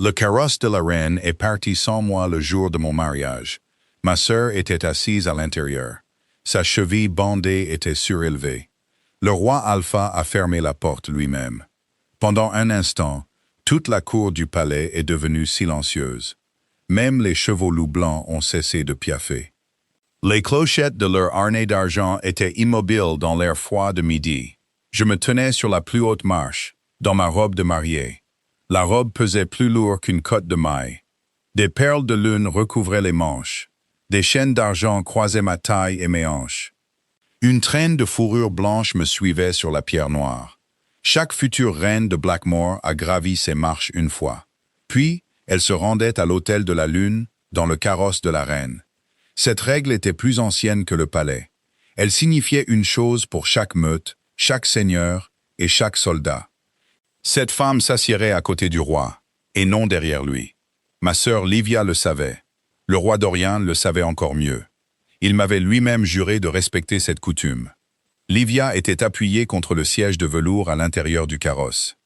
Le carrosse de la reine est parti sans moi le jour de mon mariage. Ma sœur était assise à l'intérieur. Sa cheville bandée était surélevée. Le roi Alpha a fermé la porte lui-même. Pendant un instant, toute la cour du palais est devenue silencieuse. Même les chevaux loups blancs ont cessé de piaffer. Les clochettes de leur harnais d'argent étaient immobiles dans l'air froid de midi. Je me tenais sur la plus haute marche, dans ma robe de mariée. La robe pesait plus lourd qu'une cotte de maille. Des perles de lune recouvraient les manches. Des chaînes d'argent croisaient ma taille et mes hanches. Une traîne de fourrure blanche me suivait sur la pierre noire. Chaque future reine de Blackmore a gravi ces marches une fois. Puis, elle se rendait à l'hôtel de la Lune, dans le carrosse de la reine. Cette règle était plus ancienne que le palais. Elle signifiait une chose pour chaque meute, chaque seigneur et chaque soldat. Cette femme s'assiérait à côté du roi, et non derrière lui. Ma sœur Livia le savait. Le roi Dorian le savait encore mieux. Il m'avait lui-même juré de respecter cette coutume. Livia était appuyée contre le siège de velours à l'intérieur du carrosse.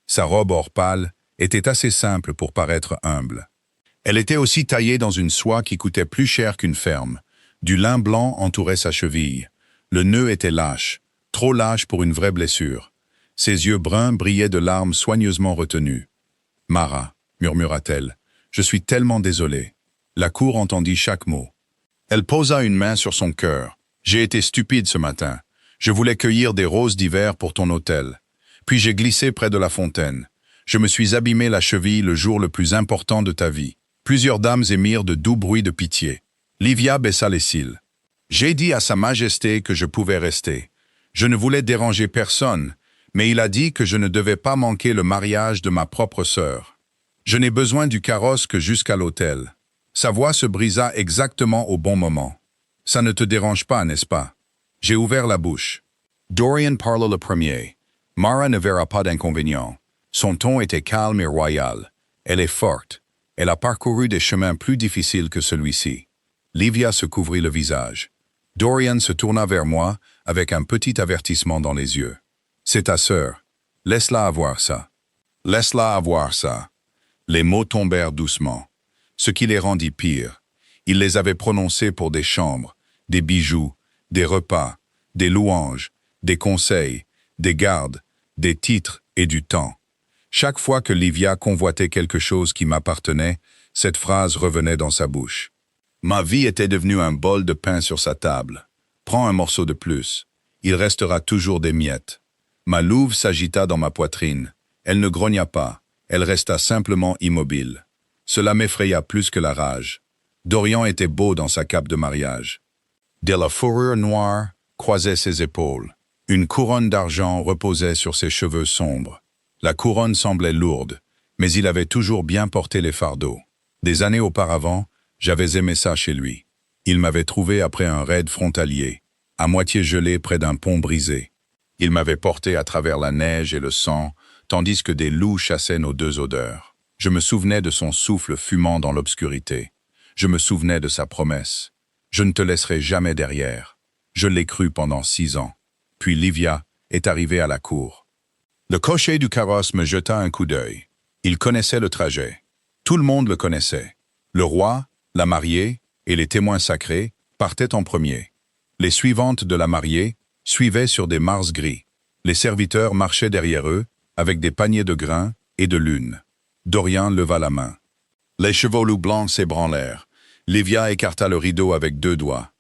Sa robe or pâle était assez simple pour paraître humble. Elle était aussi taillée dans une soie qui coûtait plus cher qu'une ferme. Du lin blanc entourait sa cheville. Le nœud était lâche, trop lâche pour une vraie blessure. Ses yeux bruns brillaient de larmes soigneusement retenues. « Mara, murmura-t-elle, je suis tellement désolée. » La cour entendit chaque mot. Elle posa une main sur son cœur. « J'ai été stupide ce matin. Je voulais cueillir des roses d'hiver pour ton autel. Puis j'ai glissé près de la fontaine. Je me suis abîmé la cheville le jour le plus important de ta vie. » Plusieurs dames émirent de doux bruits de pitié. Livia baissa les cils. « J'ai dit à Sa Majesté que je pouvais rester. Je ne voulais déranger personne, mais il a dit que je ne devais pas manquer le mariage de ma propre sœur. Je n'ai besoin du carrosse que jusqu'à l'hôtel. » Sa voix se brisa exactement au bon moment. « Ça ne te dérange pas, n'est-ce pas ?» J'ai ouvert la bouche. Dorian parla le premier. Mara ne verra pas d'inconvénient. Son ton était calme et royal. Elle est forte. Elle a parcouru des chemins plus difficiles que celui-ci. Livia se couvrit le visage. Dorian se tourna vers moi avec un petit avertissement dans les yeux. « C'est ta sœur. Laisse-la avoir ça. Laisse-la avoir ça. » Les mots tombèrent doucement. Ce qui les rendit pires. Il les avait prononcés pour des chambres, des bijoux, des repas, des louanges, des conseils, des gardes, des titres et du temps. Chaque fois que Livia convoitait quelque chose qui m'appartenait, cette phrase revenait dans sa bouche. Ma vie était devenue un bol de pain sur sa table. Prends un morceau de plus. Il restera toujours des miettes. Ma louve s'agita dans ma poitrine. Elle ne grogna pas. Elle resta simplement immobile. Cela m'effraya plus que la rage. Dorian était beau dans sa cape de mariage. De la fourrure noire croisait ses épaules. Une couronne d'argent reposait sur ses cheveux sombres. La couronne semblait lourde, mais il avait toujours bien porté les fardeaux. Des années auparavant, j'avais aimé ça chez lui. Il m'avait trouvé après un raid frontalier, à moitié gelé près d'un pont brisé. Il m'avait porté à travers la neige et le sang, tandis que des loups chassaient nos deux odeurs. Je me souvenais de son souffle fumant dans l'obscurité. Je me souvenais de sa promesse. Je ne te laisserai jamais derrière. Je l'ai cru pendant 6 ans. Puis Livia est arrivée à la cour. Le cocher du carrosse me jeta un coup d'œil. Il connaissait le trajet. Tout le monde le connaissait. Le roi, la mariée et les témoins sacrés partaient en premier. Les suivantes de la mariée suivaient sur des mars gris. Les serviteurs marchaient derrière eux avec des paniers de grains et de lune. Dorian leva la main. Les chevaux loups blancs s'ébranlèrent. Livia écarta le rideau avec 2 doigts.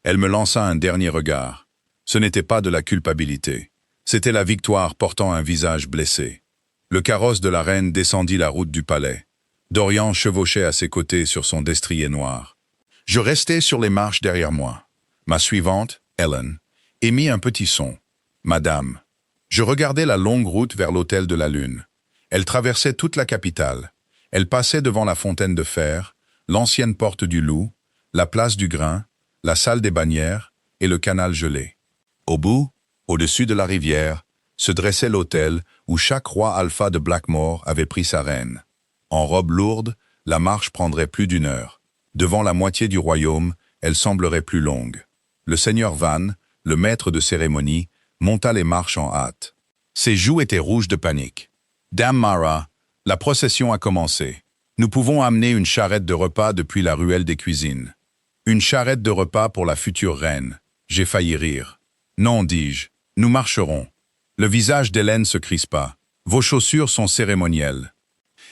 Elle me lança un dernier regard. Ce n'était pas de la culpabilité. C'était la victoire portant un visage blessé. Le carrosse de la reine descendit la route du palais. Dorian chevauchait à ses côtés sur son destrier noir. Je restai sur les marches derrière moi. Ma suivante, Ellen, émit un petit son. « Madame ». Je regardais la longue route vers l'hôtel de la Lune. Elle traversait toute la capitale. Elle passait devant la fontaine de fer, l'ancienne porte du Loup, la place du Grain, la salle des bannières et le canal gelé. Au bout, au-dessus de la rivière, se dressait l'hôtel où chaque roi alpha de Blackmore avait pris sa reine. En robe lourde, la marche prendrait plus d'1 heure. Devant la moitié du royaume, elle semblerait plus longue. Le seigneur Van, le maître de cérémonie, monta les marches en hâte. Ses joues étaient rouges de panique. « Dame Mara, la procession a commencé. Nous pouvons amener une charrette de repas depuis la ruelle des cuisines. Une charrette de repas pour la future reine. J'ai failli rire. Non, dis-je, nous marcherons. Le visage d'Hélène se crispa. Vos chaussures sont cérémonielles.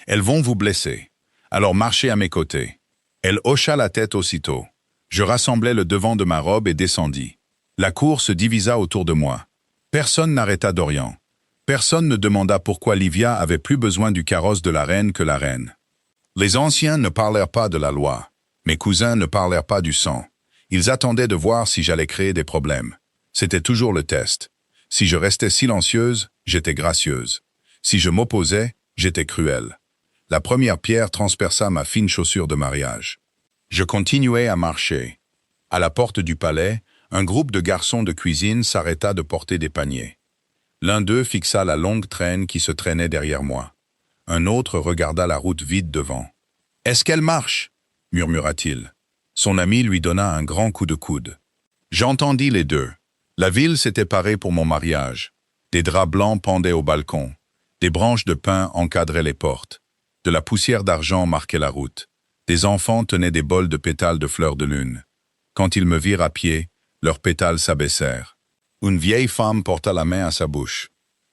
Elles vont vous blesser. Alors marchez à mes côtés. Elle hocha la tête aussitôt. Je rassemblai le devant de ma robe et descendis. La cour se divisa autour de moi. Personne n'arrêta Dorian. Personne ne demanda pourquoi Livia avait plus besoin du carrosse de la reine que la reine. Les anciens ne parlèrent pas de la loi. Mes cousins ne parlèrent pas du sang. Ils attendaient de voir si j'allais créer des problèmes. C'était toujours le test. Si je restais silencieuse, j'étais gracieuse. Si je m'opposais, j'étais cruelle. La première pierre transperça ma fine chaussure de mariage. Je continuai à marcher. À la porte du palais, un groupe de garçons de cuisine s'arrêta de porter des paniers. L'un d'eux fixa la longue traîne qui se traînait derrière moi. Un autre regarda la route vide devant. « Est-ce qu'elle marche ?» murmura-t-il. Son ami lui donna un grand coup de coude. J'entendis les deux. La ville s'était parée pour mon mariage. Des draps blancs pendaient au balcon. Des branches de pin encadraient les portes. De la poussière d'argent marquait la route. Des enfants tenaient des bols de pétales de fleurs de lune. Quand ils me virent à pied, leurs pétales s'abaissèrent. Une vieille femme porta la main à sa bouche.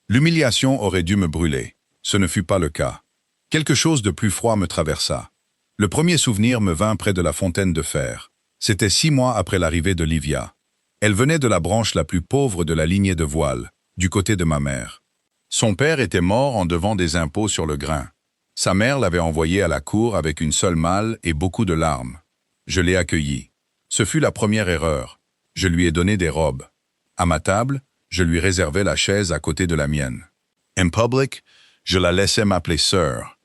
L'humiliation aurait dû me brûler. Ce ne fut pas le cas. Quelque chose de plus froid me traversa. Le premier souvenir me vint près de la fontaine de fer. C'était 6 mois après l'arrivée de Livia. Elle venait de la branche la plus pauvre de la lignée de Voile, du côté de ma mère. Son père était mort en devant des impôts sur le grain. Sa mère l'avait envoyé à la cour avec une seule malle et beaucoup de larmes. Je l'ai accueilli. Ce fut la première erreur. Je lui ai donné des robes. À ma table, je lui réservais la chaise à côté de la mienne. En public, je la laissais m'appeler sœur,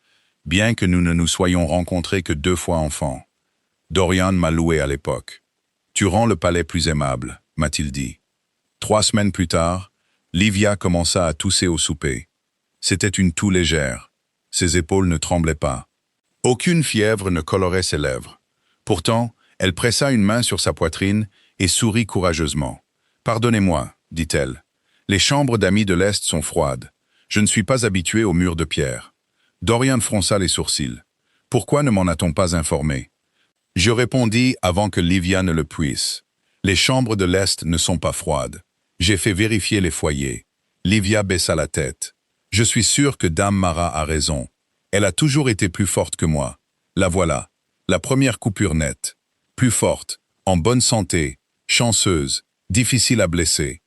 bien que nous ne nous soyons rencontrés que 2 fois enfants. Dorian m'a loué à l'époque. « Tu rends le palais plus aimable », m'a-t-il dit. 3 semaines plus tard, Livia commença à tousser au souper. C'était une toux légère. Ses épaules ne tremblaient pas. Aucune fièvre ne colorait ses lèvres. Pourtant, elle pressa une main sur sa poitrine et sourit courageusement. « Pardonnez-moi, dit-elle. Les chambres d'amis de l'Est sont froides. Je ne suis pas habitué aux murs de pierre. » Dorian fronça les sourcils. « Pourquoi ne m'en a-t-on pas informé ?» Je répondis avant que Livia ne le puisse. « Les chambres de l'Est ne sont pas froides. J'ai fait vérifier les foyers. » Livia baissa la tête. « Je suis sûr que Dame Mara a raison. Elle a toujours été plus forte que moi. La voilà. La première coupure nette. Plus forte, en bonne santé, chanceuse, difficile à blesser. »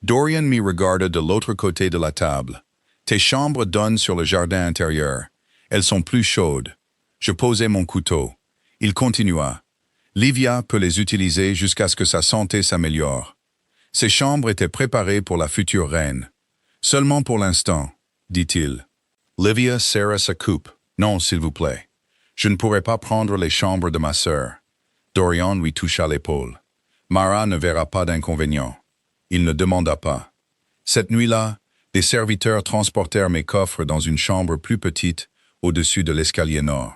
Dorian m'y regarda de l'autre côté de la table. « Tes chambres donnent sur le jardin intérieur. Elles sont plus chaudes. » Je posai mon couteau. Il continua. « Livia peut les utiliser jusqu'à ce que sa santé s'améliore. Ces chambres étaient préparées pour la future reine. Seulement pour l'instant, dit-il. Livia serra sa coupe. Non, s'il vous plaît. Je ne pourrai pas prendre les chambres de ma sœur. Dorian lui toucha l'épaule. Mara ne verra pas d'inconvénient. Il ne demanda pas. Cette nuit-là, des serviteurs transportèrent mes coffres dans une chambre plus petite, au-dessus de l'escalier nord.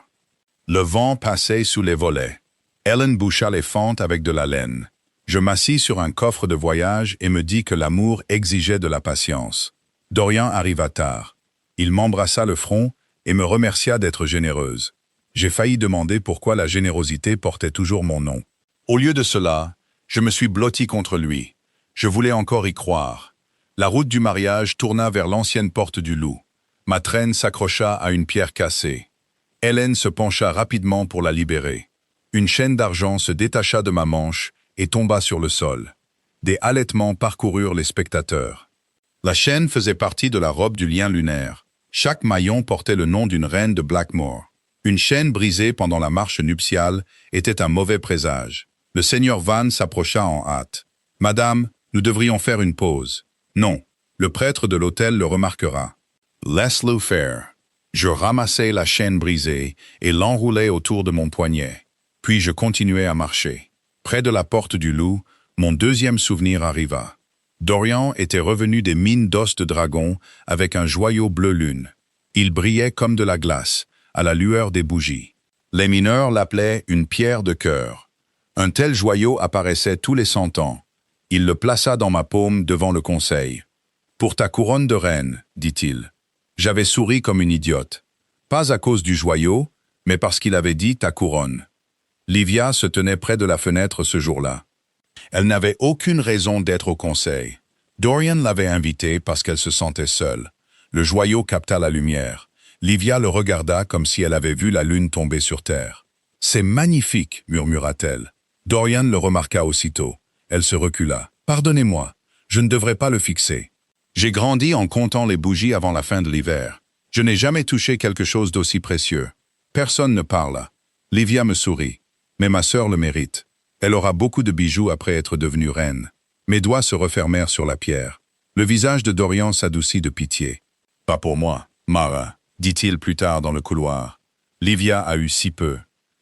Le vent passait sous les volets. Hélène boucha les fentes avec de la laine. Je m'assis sur un coffre de voyage et me dis que l'amour exigeait de la patience. Dorian arriva tard. Il m'embrassa le front et me remercia d'être généreuse. J'ai failli demander pourquoi la générosité portait toujours mon nom. Au lieu de cela, je me suis blotti contre lui. Je voulais encore y croire. La route du mariage tourna vers l'ancienne porte du Loup. Ma traîne s'accrocha à une pierre cassée. Hélène se pencha rapidement pour la libérer. Une chaîne d'argent se détacha de ma manche et tomba sur le sol. Des halètements parcoururent les spectateurs. La chaîne faisait partie de la robe du lien lunaire. Chaque maillon portait le nom d'une reine de Blackmore. Une chaîne brisée pendant la marche nuptiale était un mauvais présage. Le seigneur Van s'approcha en hâte. « Madame, nous devrions faire une pause. » « Non, le prêtre de l'autel le remarquera. »« Laisse-le faire. » Je ramassai la chaîne brisée et l'enroulai autour de mon poignet. Puis je continuai à marcher. Près de la porte du Loup, mon deuxième souvenir arriva. Dorian était revenu des mines d'os de dragon avec un joyau bleu lune. Il brillait comme de la glace, à la lueur des bougies. Les mineurs l'appelaient une pierre de cœur. Un tel joyau apparaissait tous les 100 ans. Il le plaça dans ma paume devant le conseil. « Pour ta couronne de reine, dit-il. » J'avais souri comme une idiote. Pas à cause du joyau, mais parce qu'il avait dit ta couronne. Livia se tenait près de la fenêtre ce jour-là. Elle n'avait aucune raison d'être au conseil. Dorian l'avait invitée parce qu'elle se sentait seule. Le joyau capta la lumière. Livia le regarda comme si elle avait vu la lune tomber sur terre. « C'est magnifique » murmura-t-elle. Dorian le remarqua aussitôt. Elle se recula. « Pardonnez-moi, je ne devrais pas le fixer. J'ai grandi en comptant les bougies avant la fin de l'hiver. Je n'ai jamais touché quelque chose d'aussi précieux. Personne ne parla. » Livia me sourit. « Mais ma sœur le mérite. Elle aura beaucoup de bijoux après être devenue reine. » Mes doigts se refermèrent sur la pierre. Le visage de Dorian s'adoucit de pitié. « Pas pour moi, Mara, » dit-il plus tard dans le couloir. Livia a eu si peu.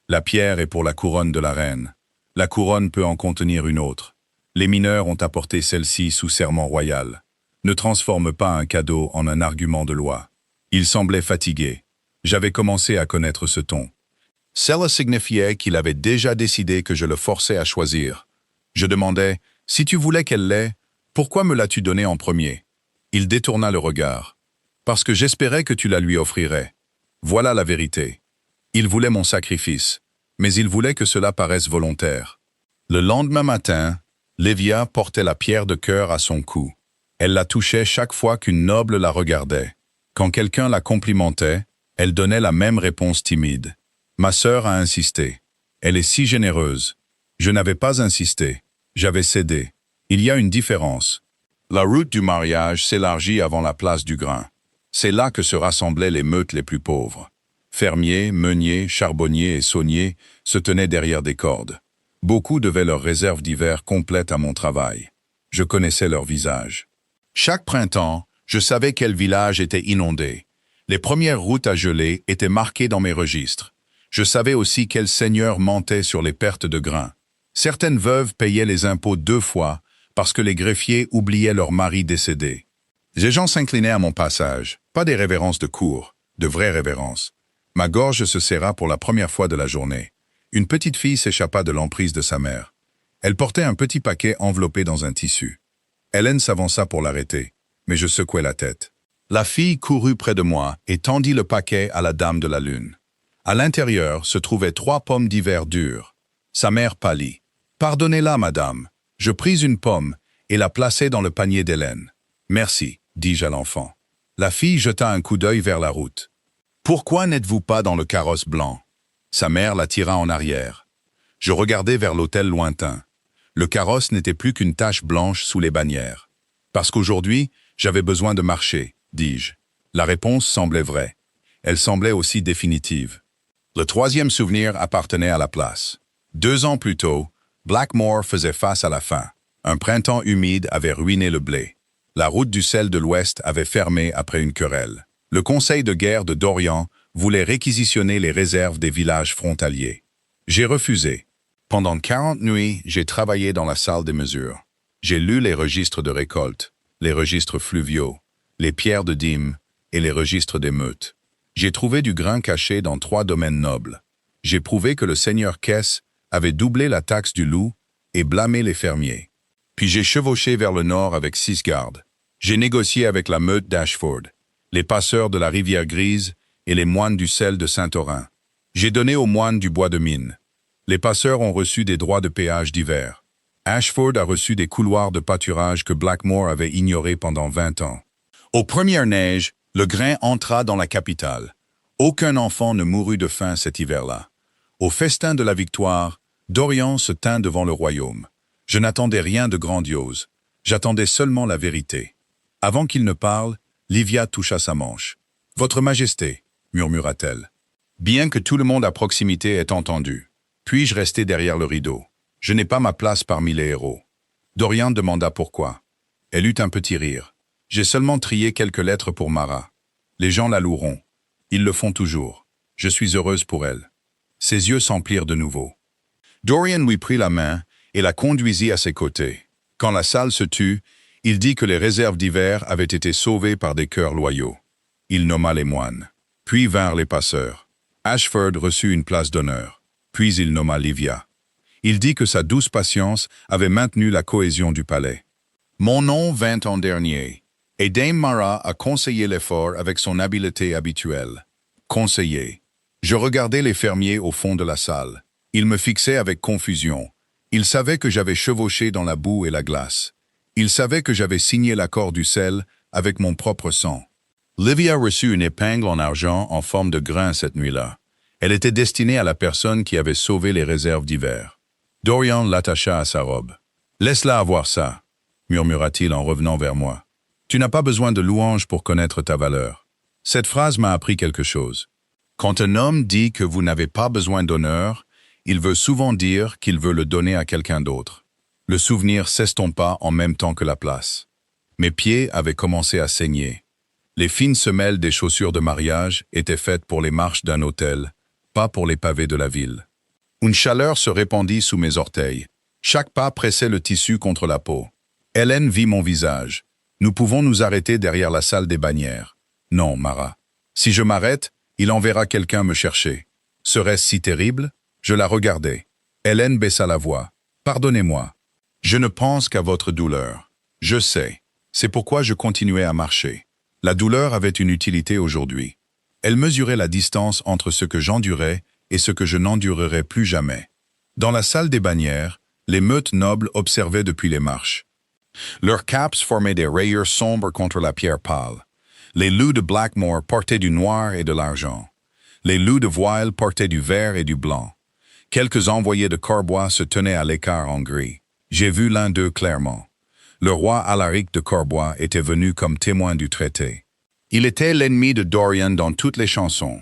La pierre est pour la couronne de la reine. La couronne peut en contenir une autre. Les mineurs ont apporté celle-ci sous serment royal. Ne transforme pas un cadeau en un argument de loi. Il semblait fatigué. J'avais commencé à connaître ce ton. Cela signifiait qu'il avait déjà décidé que je le forçais à choisir. Je demandais, « Si tu voulais qu'elle l'ait, pourquoi me l'as-tu donnée en premier ?» Il détourna le regard. « Parce que j'espérais que tu la lui offrirais. Voilà la vérité. Il voulait mon sacrifice, mais il voulait que cela paraisse volontaire. » Le lendemain matin, Livia portait la pierre de cœur à son cou. Elle la touchait chaque fois qu'une noble la regardait. Quand quelqu'un la complimentait, elle donnait la même réponse timide. Ma sœur a insisté. Elle est si généreuse. Je n'avais pas insisté. J'avais cédé. Il y a une différence. La route du mariage s'élargit avant la place du grain. C'est là que se rassemblaient les meutes les plus pauvres. Fermiers, meuniers, charbonniers et sauniers se tenaient derrière des cordes. Beaucoup devaient leur réserve d'hiver complète à mon travail. Je connaissais leur visage. Chaque printemps, je savais quel village était inondé. Les premières routes à geler étaient marquées dans mes registres. Je savais aussi quels seigneurs mentaient sur les pertes de grains. Certaines veuves payaient les impôts 2 fois parce que les greffiers oubliaient leur mari décédé. Les gens s'inclinaient à mon passage, pas des révérences de cour, de vraies révérences. Ma gorge se serra pour la première fois de la journée. Une petite fille s'échappa de l'emprise de sa mère. Elle portait un petit paquet enveloppé dans un tissu. Hélène s'avança pour l'arrêter, mais je secouai la tête. La fille courut près de moi et tendit le paquet à la dame de la lune. À l'intérieur se trouvaient 3 pommes d'hiver dures. Sa mère pâlit. « Pardonnez-la, madame. » Je pris une pomme et la plaçai dans le panier d'Hélène. « Merci, » dis-je à l'enfant. La fille jeta un coup d'œil vers la route. « Pourquoi n'êtes-vous pas dans le carrosse blanc ?» Sa mère la tira en arrière. Je regardai vers l'hôtel lointain. Le carrosse n'était plus qu'une tache blanche sous les bannières. « Parce qu'aujourd'hui, j'avais besoin de marcher, » dis-je. La réponse semblait vraie. Elle semblait aussi définitive. Le 3e souvenir appartenait à la place. 2 ans plus tôt, Blackmore faisait face à la faim. Un printemps humide avait ruiné le blé. La route du sel de l'Ouest avait fermé après une querelle. Le conseil de guerre de Dorian voulait réquisitionner les réserves des villages frontaliers. J'ai refusé. Pendant 40 nuits, j'ai travaillé dans la salle des mesures. J'ai lu les registres de récolte, les registres fluviaux, les pierres de dîmes et les registres d'émeutes. J'ai trouvé du grain caché dans 3 domaines nobles. J'ai prouvé que le seigneur Kess avait doublé la taxe du loup et blâmé les fermiers. Puis j'ai chevauché vers le nord avec 6 gardes. J'ai négocié avec la meute d'Ashford, les passeurs de la rivière Grise et les moines du sel de Saint-Orin. J'ai donné aux moines du bois de mine. Les passeurs ont reçu des droits de péage divers. Ashford a reçu des couloirs de pâturage que Blackmore avait ignorés pendant 20 ans. Aux premières neiges, le grain entra dans la capitale. Aucun enfant ne mourut de faim cet hiver-là. Au festin de la victoire, Dorian se tint devant le royaume. Je n'attendais rien de grandiose. J'attendais seulement la vérité. Avant qu'il ne parle, Livia toucha sa manche. « Votre Majesté » murmura-t-elle. Bien que tout le monde à proximité ait entendu. Puis-je rester derrière le rideau? Je n'ai pas ma place parmi les héros. Dorian demanda pourquoi. Elle eut un petit rire. J'ai seulement trié quelques lettres pour Mara. Les gens la loueront. Ils le font toujours. Je suis heureuse pour elle. Ses yeux s'emplirent de nouveau. Dorian lui prit la main et la conduisit à ses côtés. Quand la salle se tut, il dit que les réserves d'hiver avaient été sauvées par des cœurs loyaux. Il nomma les moines. Puis vinrent les passeurs. Ashford reçut une place d'honneur. Puis il nomma Livia. Il dit que sa douce patience avait maintenu la cohésion du palais. Mon nom vint en dernier, et Dame Mara a conseillé l'effort avec son habileté habituelle. Conseiller. Je regardais les fermiers au fond de la salle. Ils me fixaient avec confusion. Ils savaient que j'avais chevauché dans la boue et la glace. Ils savaient que j'avais signé l'accord du sel avec mon propre sang. Livia reçut une épingle en argent en forme de grain cette nuit-là. Elle était destinée à la personne qui avait sauvé les réserves d'hiver. Dorian l'attacha à sa robe. « Laisse-la avoir ça », murmura-t-il en revenant vers moi. « Tu n'as pas besoin de louanges pour connaître ta valeur. » Cette phrase m'a appris quelque chose. Quand un homme dit que vous n'avez pas besoin d'honneur, il veut souvent dire qu'il veut le donner à quelqu'un d'autre. Le souvenir s'estompa en même temps que la place. Mes pieds avaient commencé à saigner. Les fines semelles des chaussures de mariage étaient faites pour les marches d'un hôtel, pas pour les pavés de la ville. Une chaleur se répandit sous mes orteils. Chaque pas pressait le tissu contre la peau. Hélène vit mon visage. Nous pouvons nous arrêter derrière la salle des bannières. Non, Mara. Si je m'arrête, il enverra quelqu'un me chercher. Serait-ce si terrible? Je la regardai. Hélène baissa la voix. Pardonnez-moi. Je ne pense qu'à votre douleur. Je sais. C'est pourquoi je continuais à marcher. La douleur avait une utilité aujourd'hui. Elle mesurait la distance entre ce que j'endurais et ce que je n'endurerais plus jamais. Dans la salle des bannières, les meutes nobles observaient depuis les marches. Leurs caps formaient des rayures sombres contre la pierre pâle. Les loups de Blackmore portaient du noir et de l'argent. Les loups de Voile portaient du vert et du blanc. Quelques envoyés de Corbois se tenaient à l'écart en gris. J'ai vu l'un d'eux clairement. Le roi Alaric de Corbois était venu comme témoin du traité. Il était l'ennemi de Dorian dans toutes les chansons.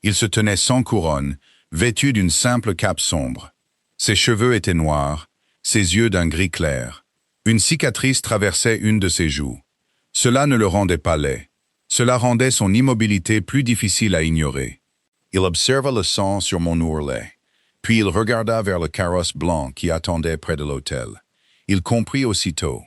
Il se tenait sans couronne, vêtu d'une simple cape sombre. Ses cheveux étaient noirs, ses yeux d'un gris clair. Une cicatrice traversait une de ses joues. Cela ne le rendait pas laid. Cela rendait son immobilité plus difficile à ignorer. Il observa le sang sur mon ourlet. Puis il regarda vers le carrosse blanc qui attendait près de l'hôtel. Il comprit aussitôt.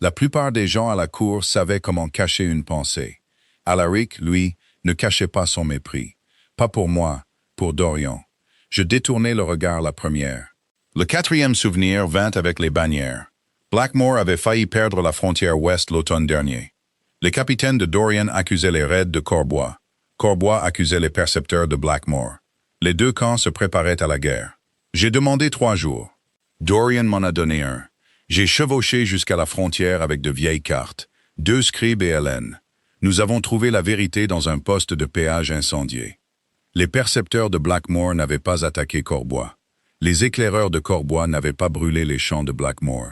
La plupart des gens à la cour savaient comment cacher une pensée. Alaric, lui, ne cachait pas son mépris. Pas pour moi, pour Dorian. Je détournai le regard la première. Le quatrième souvenir vint avec les bannières. Blackmore avait failli perdre la frontière ouest l'automne dernier. Les capitaines de Dorian accusaient les raids de Corbois. Corbois accusait les percepteurs de Blackmore. Les deux camps se préparaient à la guerre. J'ai demandé 3 jours. Dorian m'en a donné un. J'ai chevauché jusqu'à la frontière avec de vieilles cartes, 2 scribes et Hélène. Nous avons trouvé la vérité dans un poste de péage incendié. Les percepteurs de Blackmore n'avaient pas attaqué Corbois. Les éclaireurs de Corbois n'avaient pas brûlé les champs de Blackmore.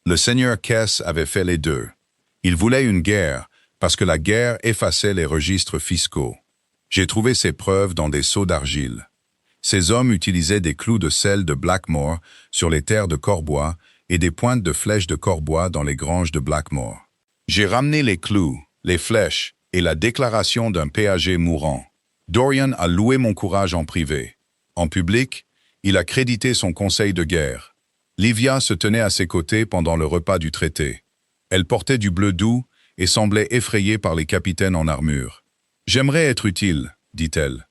Le seigneur Kess avait fait les deux. Il voulait une guerre, parce que la guerre effaçait les registres fiscaux. J'ai trouvé ces preuves dans des seaux d'argile. Ces hommes utilisaient des clous de sel de Blackmore sur les terres de Corbois et des pointes de flèches de Corbois dans les granges de Blackmore. J'ai ramené les clous, les flèches et la déclaration d'un péager mourant. Dorian a loué mon courage en privé. En public, il a crédité son conseil de guerre. Livia se tenait à ses côtés pendant le repas du traité. Elle portait du bleu doux et semblait effrayée par les capitaines en armure. « J'aimerais être utile, dit-elle.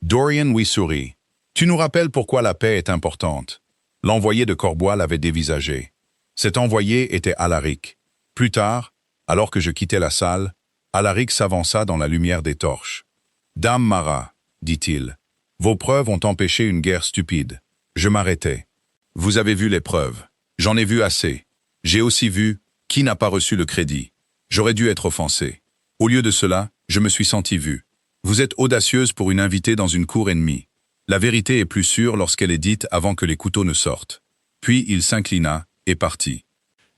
Dorian lui sourit. « Tu nous rappelles pourquoi la paix est importante. » L'envoyé de Corbois l'avait dévisagé. Cet envoyé était Alaric. Plus tard, alors que je quittais la salle, Alaric s'avança dans la lumière des torches. « Dame Mara, dit-il, vos preuves ont empêché une guerre stupide. » Je m'arrêtai. « Vous avez vu les preuves. J'en ai vu assez. J'ai aussi vu qui n'a pas reçu le crédit. J'aurais dû être offensé. Au lieu de cela, je me suis senti vu. Vous êtes audacieuse pour une invitée dans une cour ennemie. La vérité est plus sûre lorsqu'elle est dite avant que les couteaux ne sortent. » Puis il s'inclina et partit.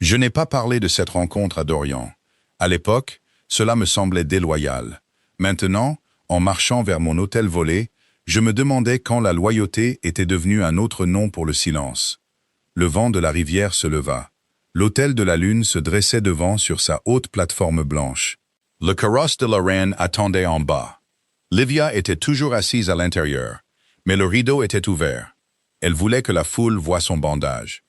Je n'ai pas parlé de cette rencontre à Dorian. À l'époque, cela me semblait déloyal. Maintenant, en marchant vers mon hôtel volé, je me demandais quand la loyauté était devenue un autre nom pour le silence. Le vent de la rivière se leva. L'hôtel de la Lune se dressait devant sur sa haute plateforme blanche. Le carrosse de la reine attendait en bas. Livia était toujours assise à l'intérieur, mais le rideau était ouvert. Elle voulait que la foule voie son bandage.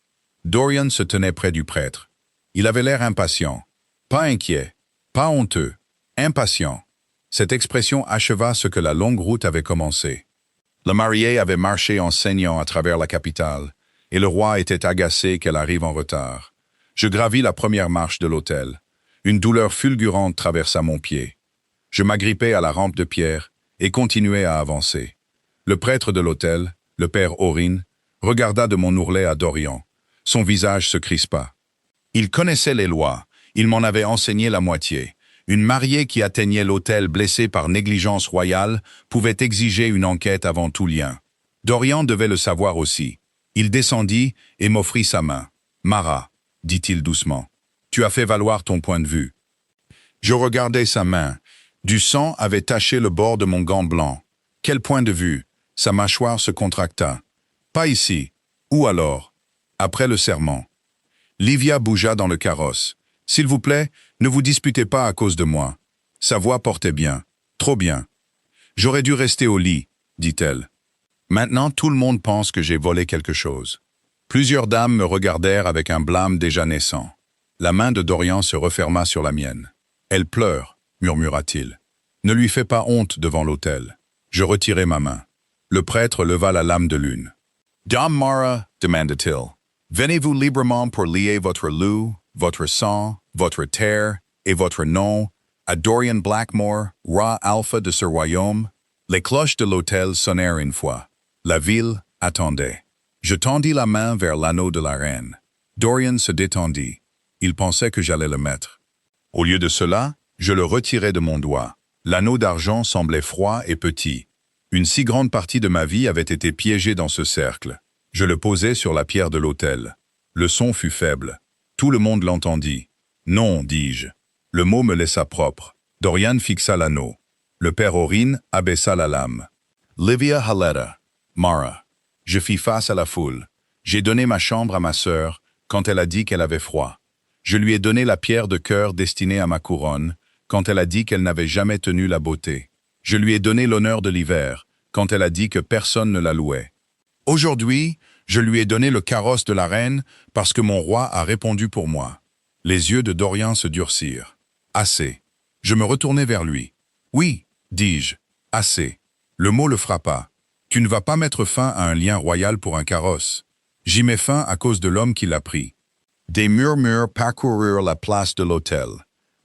Dorian se tenait près du prêtre. Il avait l'air impatient. Pas inquiet, pas honteux, impatient. Cette expression acheva ce que la longue route avait commencé. La mariée avait marché en saignant à travers la capitale, et le roi était agacé qu'elle arrive en retard. Je gravis la première marche de l'hôtel. Une douleur fulgurante traversa mon pied. Je m'agrippai à la rampe de pierre et continuai à avancer. Le prêtre de l'autel, le père Aurine, regarda de mon ourlet à Dorian. Son visage se crispa. Il connaissait les lois, il m'en avait enseigné la moitié. Une mariée qui atteignait l'autel blessée par négligence royale pouvait exiger une enquête avant tout lien. Dorian devait le savoir aussi. Il descendit et m'offrit sa main. « Mara, dit-il doucement, tu as fait valoir ton point de vue. » Je regardais sa main. Du sang avait taché le bord de mon gant blanc. Quel point de vue? Sa mâchoire se contracta. Pas ici. Où alors? Après le serment. Livia bougea dans le carrosse. S'il vous plaît, ne vous disputez pas à cause de moi. Sa voix portait bien. Trop bien. J'aurais dû rester au lit, dit-elle. Maintenant, tout le monde pense que j'ai volé quelque chose. Plusieurs dames me regardèrent avec un blâme déjà naissant. La main de Dorian se referma sur la mienne. Elle pleure, murmura-t-il. Ne lui fais pas honte devant l'autel. Je retirai ma main. Le prêtre leva la lame de lune. Dame Mara, demanda-t-il, venez-vous librement pour lier votre loup, votre sang, votre terre et votre nom à Dorian Blackmore, roi alpha de ce royaume? Les cloches de l'autel sonnèrent une fois. La ville attendait. Je tendis la main vers l'anneau de la reine. Dorian se détendit. Il pensait que j'allais le mettre. Au lieu de cela, je le retirai de mon doigt. L'anneau d'argent semblait froid et petit. Une si grande partie de ma vie avait été piégée dans ce cercle. Je le posai sur la pierre de l'autel. Le son fut faible. Tout le monde l'entendit. Non, dis-je. Le mot me laissa propre. Dorian fixa l'anneau. Le père Aurine abaissa la lame. Livia Haleta, Mara. Je fis face à la foule. J'ai donné ma chambre à ma sœur quand elle a dit qu'elle avait froid. Je lui ai donné la pierre de cœur destinée à ma couronne quand elle a dit qu'elle n'avait jamais tenu la beauté. Je lui ai donné l'honneur de l'hiver quand elle a dit que personne ne la louait. Aujourd'hui, je lui ai donné le carrosse de la reine parce que mon roi a répondu pour moi. Les yeux de Dorian se durcirent. Assez. Je me retournai vers lui. Oui, dis-je, assez. Le mot le frappa. Tu ne vas pas mettre fin à un lien royal pour un carrosse. J'y mets fin à cause de l'homme qui l'a pris. Des murmures parcoururent la place de l'autel.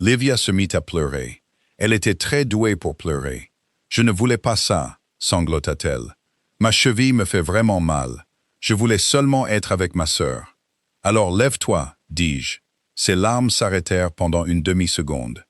Livia se mit à pleurer. Elle était très douée pour pleurer. Je ne voulais pas ça, sanglota-t-elle. Ma cheville me fait vraiment mal. Je voulais seulement être avec ma sœur. Alors lève-toi, dis-je. Ses larmes s'arrêtèrent pendant une demi-seconde.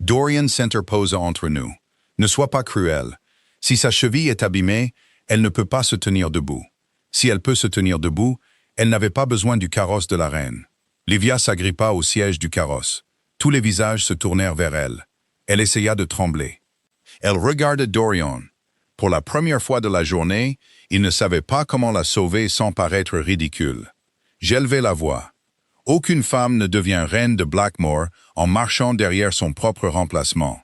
Dorian s'interposa entre nous. Ne sois pas cruel. Si sa cheville est abîmée, elle ne peut pas se tenir debout. Si elle peut se tenir debout, elle n'avait pas besoin du carrosse de la reine. Livia s'agrippa au siège du carrosse. Tous les visages se tournèrent vers elle. Elle essaya de trembler. Elle regardait Dorian. Pour la première fois de la journée, il ne savait pas comment la sauver sans paraître ridicule. J'élevai la voix. Aucune femme ne devient reine de Blackmore en marchant derrière son propre remplacement.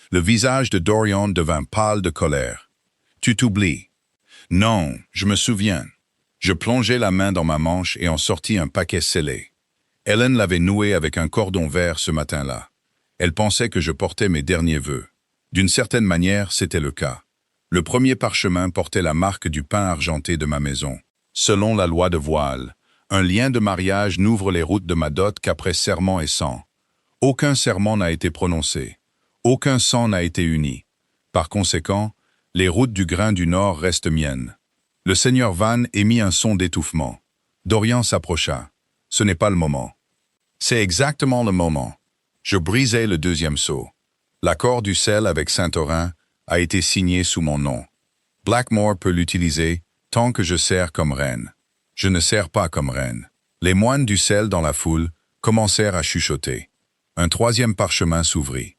Le visage de Dorian devint pâle de colère. Tu t'oublies. Non, je me souviens. Je plongeai la main dans ma manche et en sortis un paquet scellé. Hélène l'avait noué avec un cordon vert ce matin-là. Elle pensait que je portais mes derniers vœux. D'une certaine manière, c'était le cas. Le premier parchemin portait la marque du pain argenté de ma maison. Selon la loi de voile, un lien de mariage n'ouvre les routes de ma dot qu'après serment et sang. Aucun serment n'a été prononcé. Aucun sang n'a été uni. Par conséquent, les routes du grain du Nord restent miennes. Le seigneur Van émit un son d'étouffement. Dorian s'approcha. Ce n'est pas le moment. C'est exactement le moment. Je brisai le deuxième sceau. L'accord du sel avec Saint-Orin a été signé sous mon nom. Blackmore peut l'utiliser tant que je sers comme reine. Je ne sers pas comme reine. Les moines du sel dans la foule commencèrent à chuchoter. Un troisième parchemin s'ouvrit.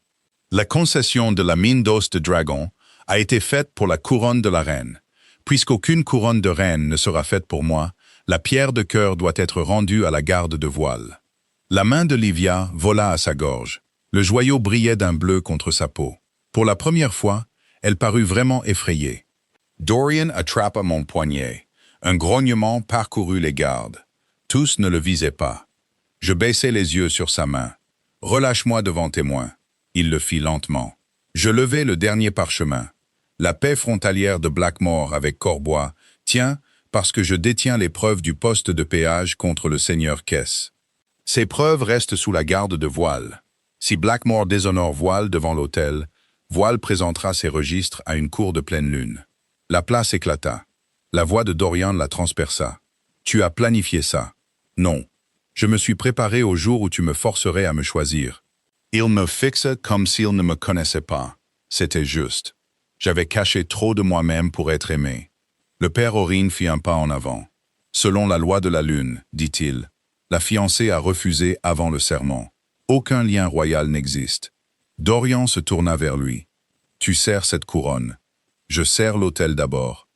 La concession de la mine d'os de dragon a été faite pour la couronne de la reine. Puisqu'aucune couronne de reine ne sera faite pour moi, la pierre de cœur doit être rendue à la garde de voile. La main de Livia vola à sa gorge. Le joyau brillait d'un bleu contre sa peau. Pour la première fois, elle parut vraiment effrayée. Dorian attrapa mon poignet. Un grognement parcourut les gardes. Tous ne le visaient pas. Je baissai les yeux sur sa main. « Relâche-moi devant témoin. » Il le fit lentement. Je levai le dernier parchemin. La paix frontalière de Blackmore avec Corbois tient parce que je détiens les preuves du poste de péage contre le seigneur Kess. Ces preuves restent sous la garde de Voile. Si Blackmore déshonore Voile devant l'autel, Voile présentera ses registres à une cour de pleine lune. La place éclata. La voix de Dorian la transperça. Tu as planifié ça. Non. Je me suis préparé au jour où tu me forcerais à me choisir. Il me fixa comme s'il ne me connaissait pas. C'était juste. J'avais caché trop de moi-même pour être aimé. Le père Orin fit un pas en avant. Selon la loi de la lune, dit-il, la fiancée a refusé avant le serment. Aucun lien royal n'existe. Dorian se tourna vers lui. Tu serres cette couronne. Je serre l'autel d'abord.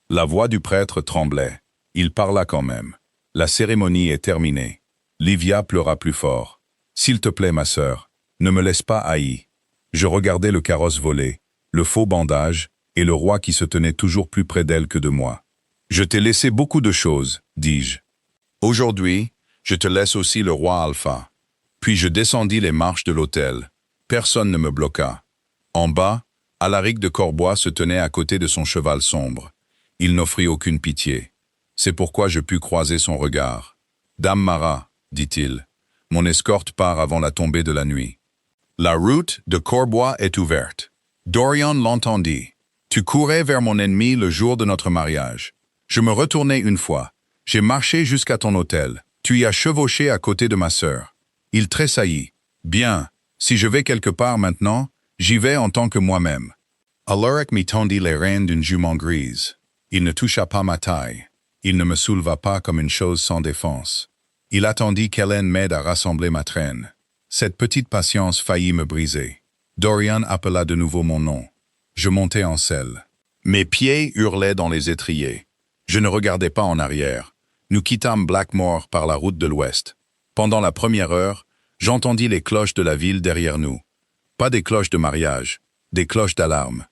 La voix du prêtre tremblait. Il parla quand même. La cérémonie est terminée. Livia pleura plus fort. S'il te plaît, ma sœur, ne me laisse pas haï. Je regardais le carrosse voler, le faux bandage et le roi qui se tenait toujours plus près d'elle que de moi. Je t'ai laissé beaucoup de choses, dis-je. Aujourd'hui, je te laisse aussi le roi Alpha. Puis je descendis les marches de l'autel. Personne ne me bloqua. En bas, Alaric de Corbois se tenait à côté de son cheval sombre. Il n'offrit aucune pitié. C'est pourquoi je pus croiser son regard. « Dame Mara, dit-il, mon escorte part avant la tombée de la nuit. La route de Corbois est ouverte. Dorian l'entendit. Tu courais vers mon ennemi le jour de notre mariage. Je me retournai une fois. J'ai marché jusqu'à ton hôtel. Tu y as chevauché à côté de ma sœur. Il tressaillit. Bien, si je vais quelque part maintenant, j'y vais en tant que moi-même. Alaric m'y tendit les rênes d'une jument grise. Il ne toucha pas ma taille. Il ne me souleva pas comme une chose sans défense. Il attendit qu'Hélène m'aide à rassembler ma traîne. Cette petite patience faillit me briser. Dorian appela de nouveau mon nom. Je montai en selle. Mes pieds hurlaient dans les étriers. Je ne regardais pas en arrière. Nous quittâmes Blackmore par la route de l'ouest. Pendant la première heure, j'entendis les cloches de la ville derrière nous. Pas des cloches de mariage, des cloches d'alarme.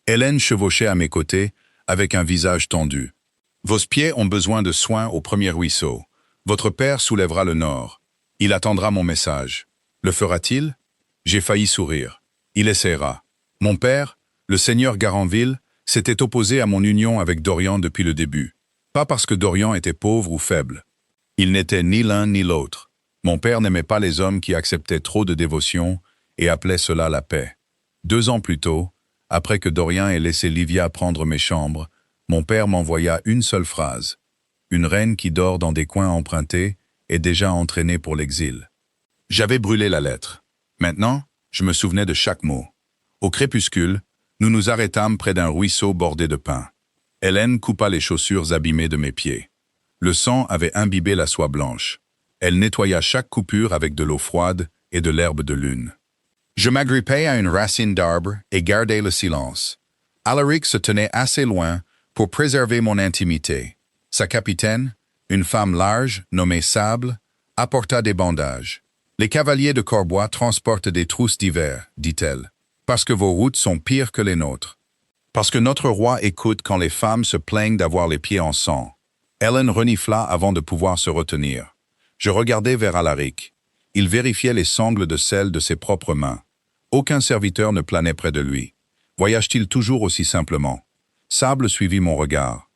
Hélène chevauchait à mes côtés, avec un visage tendu. « Vos pieds ont besoin de soins au premier ruisseau. Votre père soulèvera le nord. Il attendra mon message. Le fera-t-il » J'ai failli sourire. Il essaiera. Mon père, le seigneur Garanville, s'était opposé à mon union avec Dorian depuis le début. Pas parce que Dorian était pauvre ou faible. Il n'était ni l'un ni l'autre. Mon père n'aimait pas les hommes qui acceptaient trop de dévotion et appelait cela la paix. 2 ans plus tôt, après que Dorian ait laissé Livia prendre mes chambres, mon père m'envoya une seule phrase. Une reine qui dort dans des coins empruntés est déjà entraînée pour l'exil. J'avais brûlé la lettre. Maintenant, je me souvenais de chaque mot. Au crépuscule, nous nous arrêtâmes près d'un ruisseau bordé de pins. Hélène coupa les chaussures abîmées de mes pieds. Le sang avait imbibé la soie blanche. Elle nettoya chaque coupure avec de l'eau froide et de l'herbe de lune. Je m'agrippai à une racine d'arbre et gardai le silence. Alaric se tenait assez loin pour préserver mon intimité. Sa capitaine, une femme large nommée Sable, apporta des bandages. « Les cavaliers de Corbois transportent des trousses d'hiver, dit-elle, parce que vos routes sont pires que les nôtres. Parce que notre roi écoute quand les femmes se plaignent d'avoir les pieds en sang. » Hélène renifla avant de pouvoir se retenir. Je regardai vers Alaric. Il vérifiait les sangles de sel de ses propres mains. Aucun serviteur ne planait près de lui. Voyage-t-il toujours aussi simplement? Sable suivit mon regard.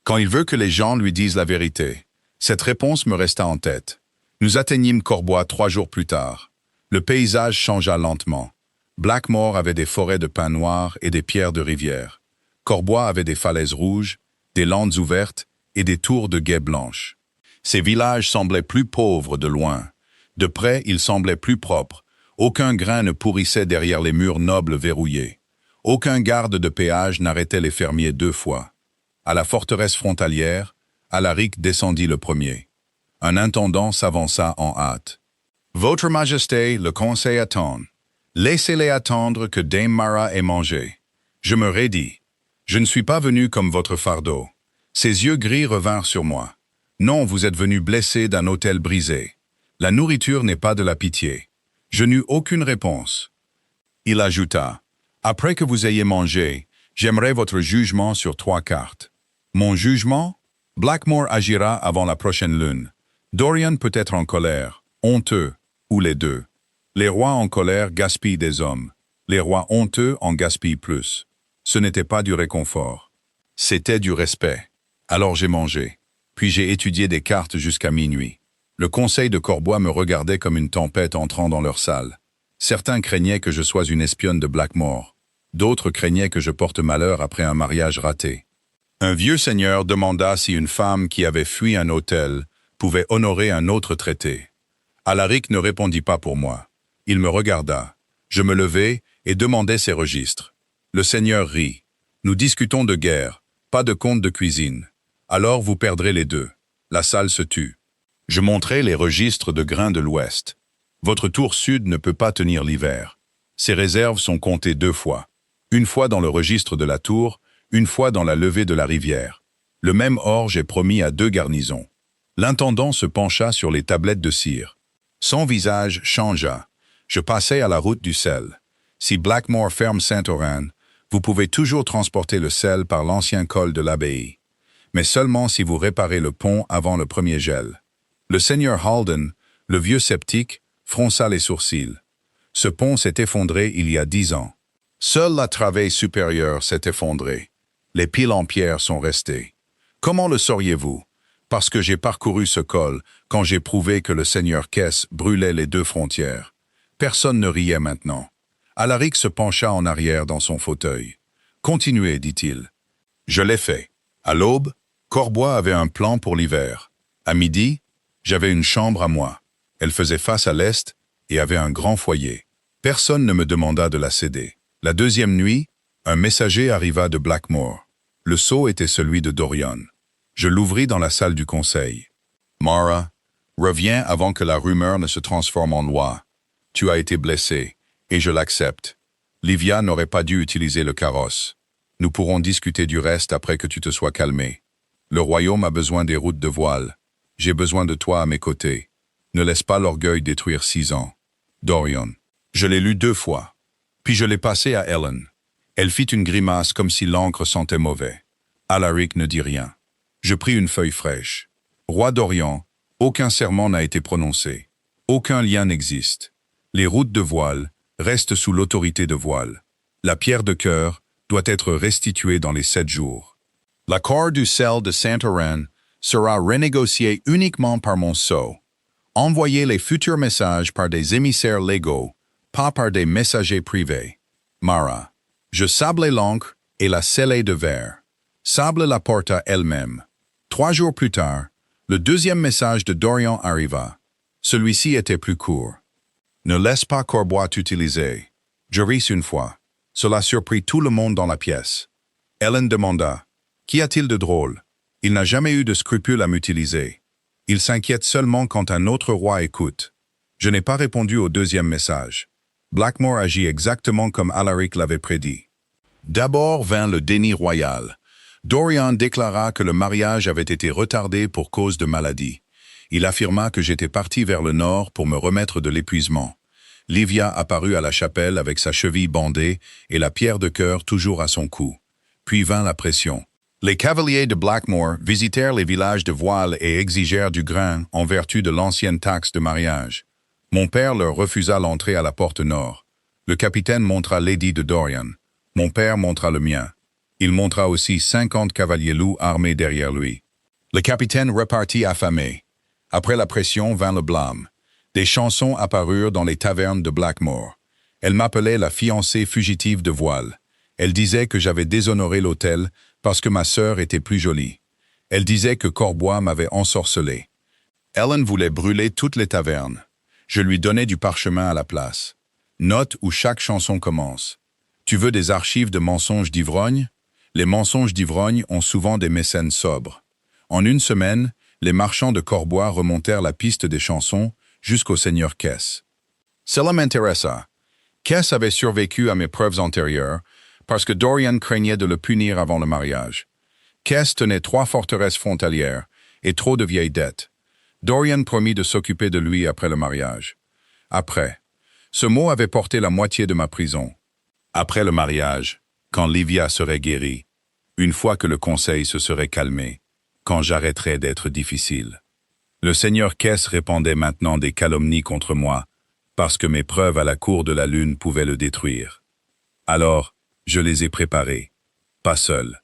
Quand il veut que les gens lui disent la vérité. Cette réponse me resta en tête. Nous atteignîmes Corbois 3 jours plus tard. Le paysage changea lentement. Blackmore avait des forêts de pins noirs et des pierres de rivière. Corbois avait des falaises rouges, des landes ouvertes et des tours de guet blanches. Ces villages semblaient plus pauvres de loin. De près, ils semblaient plus propres. Aucun grain ne pourrissait derrière les murs nobles verrouillés. Aucun garde de péage n'arrêtait les fermiers 2 fois. À la forteresse frontalière, Alaric descendit le premier. Un intendant s'avança en hâte. « Votre Majesté, le conseil attend. Laissez-les attendre que Dame Mara ait mangé. » Je me raidis. Je ne suis pas venu comme votre fardeau. Ses yeux gris revinrent sur moi. Non, vous êtes venu blessé d'un autel brisé. La nourriture n'est pas de la pitié. Je n'eus aucune réponse. Il ajouta. Après que vous ayez mangé, j'aimerais votre jugement sur 3 cartes. Mon jugement? Blackmore agira avant la prochaine lune. Dorian peut être en colère, honteux, ou les deux. Les rois en colère gaspillent des hommes. Les rois honteux en gaspillent plus. Ce n'était pas du réconfort. C'était du respect. Alors j'ai mangé. Puis j'ai étudié des cartes jusqu'à minuit. Le conseil de Corbois me regardait comme une tempête entrant dans leur salle. Certains craignaient que je sois une espionne de Blackmore. D'autres craignaient que je porte malheur après un mariage raté. Un vieux seigneur demanda si une femme qui avait fui un hôtel pouvait honorer un autre traité. Alaric ne répondit pas pour moi. Il me regarda. Je me levai et demandai ses registres. Le seigneur rit. Nous discutons de guerre, pas de compte de cuisine. Alors vous perdrez les deux. La salle se tut. Je montrai les registres de grains de l'Ouest. Votre tour sud ne peut pas tenir l'hiver. Ces réserves sont comptées 2 fois. Une fois dans le registre de la tour, une fois dans la levée de la rivière. Le même orge est promis à 2 garnisons. L'intendant se pencha sur les tablettes de cire. Son visage changea. Je passai à la route du sel. Si Blackmore ferme Saint-Oran, vous pouvez toujours transporter le sel par l'ancien col de l'abbaye. Mais seulement si vous réparez le pont avant le premier gel. Le seigneur Halden, le vieux sceptique, fronça les sourcils. Ce pont s'est effondré il y a 10 ans. Seule la travée supérieure s'est effondrée. Les piles en pierre sont restées. Comment le sauriez-vous? Parce que j'ai parcouru ce col quand j'ai prouvé que le seigneur Kess brûlait les 2 frontières. Personne ne riait maintenant. Alaric se pencha en arrière dans son fauteuil. « Continuez, dit-il. » Je l'ai fait. À l'aube, Corbois avait un plan pour l'hiver. À midi, j'avais une chambre à moi. Elle faisait face à l'est et avait un grand foyer. Personne ne me demanda de la céder. La 2e nuit, un messager arriva de Blackmore. Le sceau était celui de Dorian. Je l'ouvris dans la salle du conseil. « Mara, reviens avant que la rumeur ne se transforme en loi. Tu as été blessé, et je l'accepte. Livia n'aurait pas dû utiliser le carrosse. Nous pourrons discuter du reste après que tu te sois calmé. Le royaume a besoin des routes de voile. J'ai besoin de toi à mes côtés. Ne laisse pas l'orgueil détruire 6 ans. Dorian. » Je l'ai lu 2 fois. Puis je l'ai passé à Ellen. Elle fit une grimace comme si l'encre sentait mauvais. Alaric ne dit rien. Je pris une feuille fraîche. Roi d'Orient, aucun serment n'a été prononcé. Aucun lien n'existe. Les routes de voile restent sous l'autorité de voile. La pierre de cœur doit être restituée dans les 7 jours. L'accord du sel de Saint-Oran sera renégocié uniquement par mon sceau. Envoyez les futurs messages par des émissaires légaux, pas par des messagers privés. Mara. Je sablai l'encre et la scellai de verre. Sable la porta elle-même. 3 jours plus tard, le 2e message de Dorian arriva. Celui-ci était plus court. Ne laisse pas Corbois t'utiliser. Je ris une fois. Cela surprit tout le monde dans la pièce. Ellen demanda. Qu'y a-t-il de drôle? Il n'a jamais eu de scrupule à m'utiliser. Il s'inquiète seulement quand un autre roi écoute. Je n'ai pas répondu au 2e message. Blackmore agit exactement comme Alaric l'avait prédit. D'abord vint le déni royal. Dorian déclara que le mariage avait été retardé pour cause de maladie. Il affirma que j'étais parti vers le nord pour me remettre de l'épuisement. Livia apparut à la chapelle avec sa cheville bandée et la pierre de cœur toujours à son cou. Puis vint la pression. Les cavaliers de Blackmore visitèrent les villages de voile et exigèrent du grain en vertu de l'ancienne taxe de mariage. Mon père leur refusa l'entrée à la porte nord. Le capitaine montra l'édit de Dorian. Mon père montra le mien. Il montra aussi 50 cavaliers loups armés derrière lui. Le capitaine repartit affamé. Après la pression vint le blâme. Des chansons apparurent dans les tavernes de Blackmore. Elle m'appelait la fiancée fugitive de voile. Elle disait que j'avais déshonoré l'hôtel parce que ma sœur était plus jolie. Elle disait que Corbois m'avait ensorcelé. Ellen voulait brûler toutes les tavernes. Je lui donnais du parchemin à la place. Note où chaque chanson commence. Tu veux des archives de mensonges d'ivrogne? Les mensonges d'ivrogne ont souvent des mécènes sobres. En une semaine, les marchands de Corbois remontèrent la piste des chansons jusqu'au seigneur Kess. Cela m'intéressa. Kess avait survécu à mes preuves antérieures parce que Dorian craignait de le punir avant le mariage. Kess tenait 3 forteresses frontalières et trop de vieilles dettes. Dorian promit de s'occuper de lui après le mariage. Après. Ce mot avait porté la moitié de ma prison. Après le mariage, quand Livia serait guérie, une fois que le conseil se serait calmé, quand j'arrêterais d'être difficile. Le seigneur Kess répandait maintenant des calomnies contre moi, parce que mes preuves à la cour de la lune pouvaient le détruire. Alors, je les ai préparées, pas seul.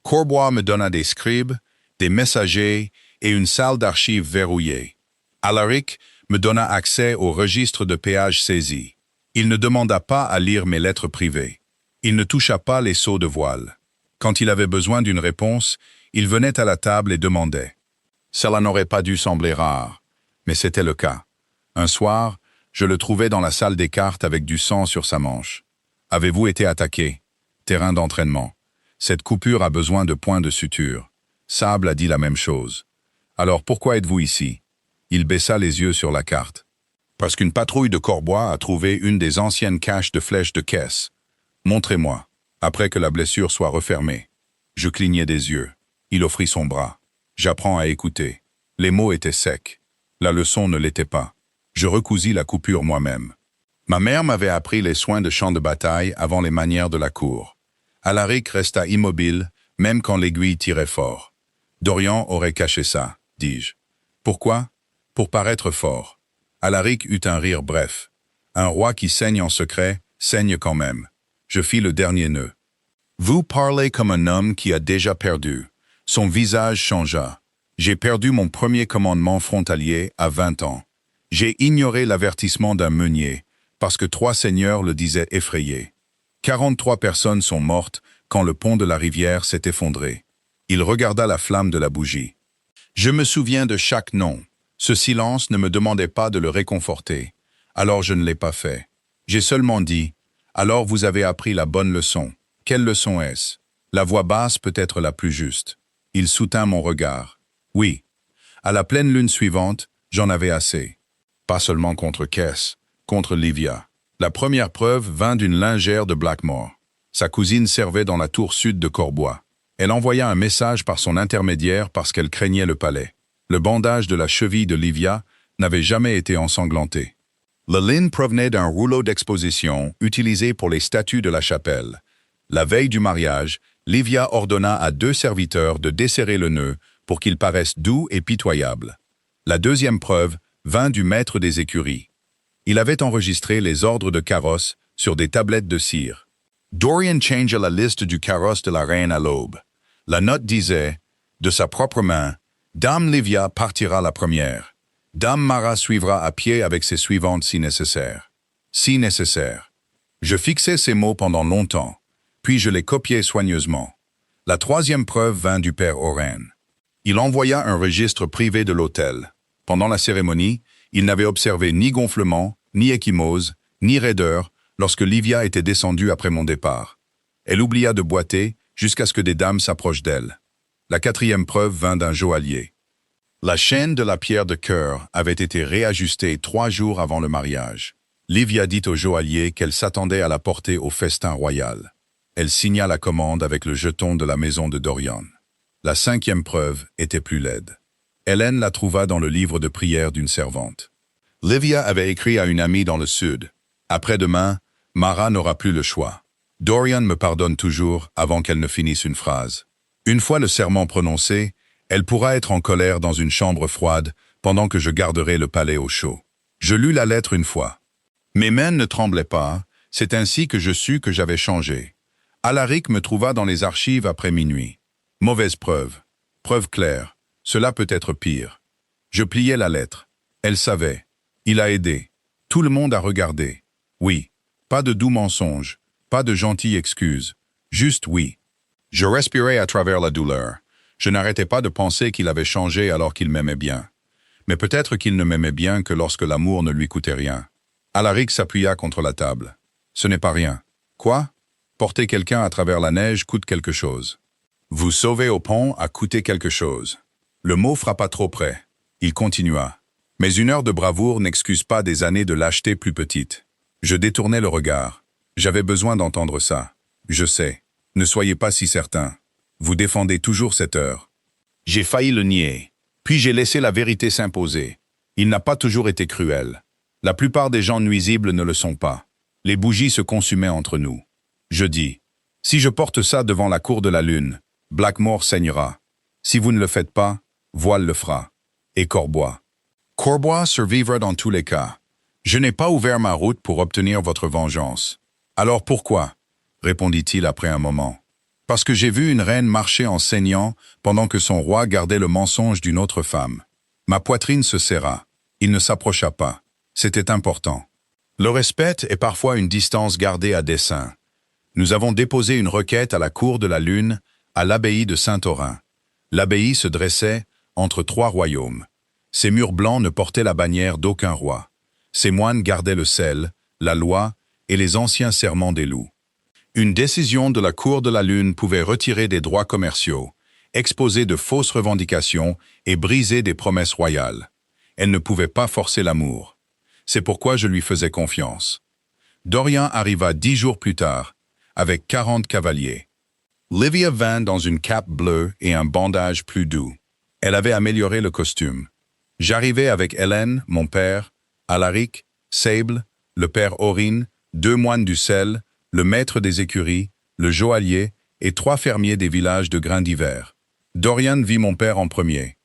Corbois me donna des scribes, des messagers et une salle d'archives verrouillée. Alaric me donna accès au registre de péage saisi. Il ne demanda pas à lire mes lettres privées. Il ne toucha pas les seaux de voile. Quand il avait besoin d'une réponse, il venait à la table et demandait. Cela n'aurait pas dû sembler rare, mais c'était le cas. Un soir, je le trouvais dans la salle des cartes avec du sang sur sa manche. Avez-vous été attaqué? Terrain d'entraînement. Cette coupure a besoin de points de suture. Sable a dit la même chose. Alors pourquoi êtes-vous ici? Il baissa les yeux sur la carte. Parce qu'une patrouille de Corbois a trouvé une des anciennes caches de flèches de caisse. Montrez-moi, après que la blessure soit refermée. Je clignai des yeux. Il offrit son bras. J'apprends à écouter. Les mots étaient secs. La leçon ne l'était pas. Je recousis la coupure moi-même. Ma mère m'avait appris les soins de champ de bataille avant les manières de la cour. Alaric resta immobile, même quand l'aiguille tirait fort. Dorian aurait caché ça, dis-je. Pourquoi? Pour paraître fort. Alaric eut un rire bref. Un roi qui saigne en secret, saigne quand même. Je fis le dernier nœud. Vous parlez comme un homme qui a déjà perdu. Son visage changea. J'ai perdu mon premier commandement frontalier à 20 ans. J'ai ignoré l'avertissement d'un meunier, parce que 3 seigneurs le disaient effrayé. 43 personnes sont mortes quand le pont de la rivière s'est effondré. Il regarda la flamme de la bougie. Je me souviens de chaque nom. Ce silence ne me demandait pas de le réconforter. Alors je ne l'ai pas fait. J'ai seulement dit, « Alors vous avez appris la bonne leçon. Quelle leçon est-ce? » La voix basse peut être la plus juste. Il soutint mon regard. Oui. À la pleine lune suivante, j'en avais assez. Pas seulement contre Kess, contre Livia. La première preuve vint d'une lingère de Blackmore. Sa cousine servait dans la tour sud de Corbois. Elle envoya un message par son intermédiaire parce qu'elle craignait le palais. Le bandage de la cheville de Livia n'avait jamais été ensanglanté. Le lin provenait d'un rouleau d'exposition utilisé pour les statues de la chapelle. La veille du mariage, Livia ordonna à 2 serviteurs de desserrer le nœud pour qu'il paraisse doux et pitoyable. La deuxième preuve vint du maître des écuries. Il avait enregistré les ordres de carrosse sur des tablettes de cire. Dorian changea la liste du carrosse de la reine à l'aube. La note disait, de sa propre main, « Dame Livia partira la première. Dame Mara suivra à pied avec ses suivantes si nécessaire. » Si nécessaire. Je fixai ces mots pendant longtemps, puis je les copiai soigneusement. La troisième preuve vint du père Oren. Il envoya un registre privé de l'hôtel. Pendant la cérémonie, il n'avait observé ni gonflement, ni ecchymose, ni raideur lorsque Livia était descendue après mon départ. Elle oublia de boiter jusqu'à ce que des dames s'approchent d'elle. La quatrième preuve vint d'un joaillier. La chaîne de la pierre de cœur avait été réajustée 3 jours avant le mariage. Livia dit au joaillier qu'elle s'attendait à la porter au festin royal. Elle signa la commande avec le jeton de la maison de Dorian. La 5e preuve était plus laide. Hélène la trouva dans le livre de prière d'une servante. Livia avait écrit à une amie dans le sud. Après-demain, Mara n'aura plus le choix. Dorian me pardonne toujours avant qu'elle ne finisse une phrase. Une fois le serment prononcé, elle pourra être en colère dans une chambre froide pendant que je garderai le palais au chaud. Je lus la lettre une fois. Mes mains ne tremblaient pas, c'est ainsi que je sus que j'avais changé. Alaric me trouva dans les archives après minuit. Mauvaise preuve. Preuve claire. Cela peut être pire. Je pliai la lettre. Elle savait. Il a aidé. Tout le monde a regardé. Oui. Pas de doux mensonges. Pas de gentilles excuses. Juste oui. Je respirais à travers la douleur. Je n'arrêtais pas de penser qu'il avait changé alors qu'il m'aimait bien. Mais peut-être qu'il ne m'aimait bien que lorsque l'amour ne lui coûtait rien. Alaric s'appuya contre la table. Ce n'est pas rien. Quoi? Porter quelqu'un à travers la neige coûte quelque chose. Vous sauver au pont a coûté quelque chose. Le mot frappa trop près. Il continua. Mais une heure de bravoure n'excuse pas des années de lâcheté plus petites. Je détournai le regard. J'avais besoin d'entendre ça. Je sais. Ne soyez pas si certain. Vous défendez toujours cette heure. J'ai failli le nier. Puis j'ai laissé la vérité s'imposer. Il n'a pas toujours été cruel. La plupart des gens nuisibles ne le sont pas. Les bougies se consumaient entre nous. Je dis, si je porte ça devant la cour de la lune, Blackmore saignera. Si vous ne le faites pas, Voile le fera. Et Corbois. Corbois survivra dans tous les cas. Je n'ai pas ouvert ma route pour obtenir votre vengeance. Alors pourquoi? Répondit-il après un moment. Parce que j'ai vu une reine marcher en saignant pendant que son roi gardait le mensonge d'une autre femme. Ma poitrine se serra. Il ne s'approcha pas. C'était important. Le respect est parfois une distance gardée à dessein. Nous avons déposé une requête à la cour de la Lune, à l'abbaye de Saint-Aurin. L'abbaye se dressait entre 3 royaumes. Ses murs blancs ne portaient la bannière d'aucun roi. Ses moines gardaient le sel, la loi et les anciens serments des loups. Une décision de la cour de la Lune pouvait retirer des droits commerciaux, exposer de fausses revendications et briser des promesses royales. Elle ne pouvait pas forcer l'amour. C'est pourquoi je lui faisais confiance. Dorian arriva 10 jours plus tard, avec 40 cavaliers. Livia vint dans une cape bleue et un bandage plus doux. Elle avait amélioré le costume. J'arrivai avec Hélène, mon père, Alaric, Sable, le père Aurine, 2 moines du sel, le maître des écuries, le joaillier et 3 fermiers des villages de grains d'hiver. Dorian vit mon père en premier.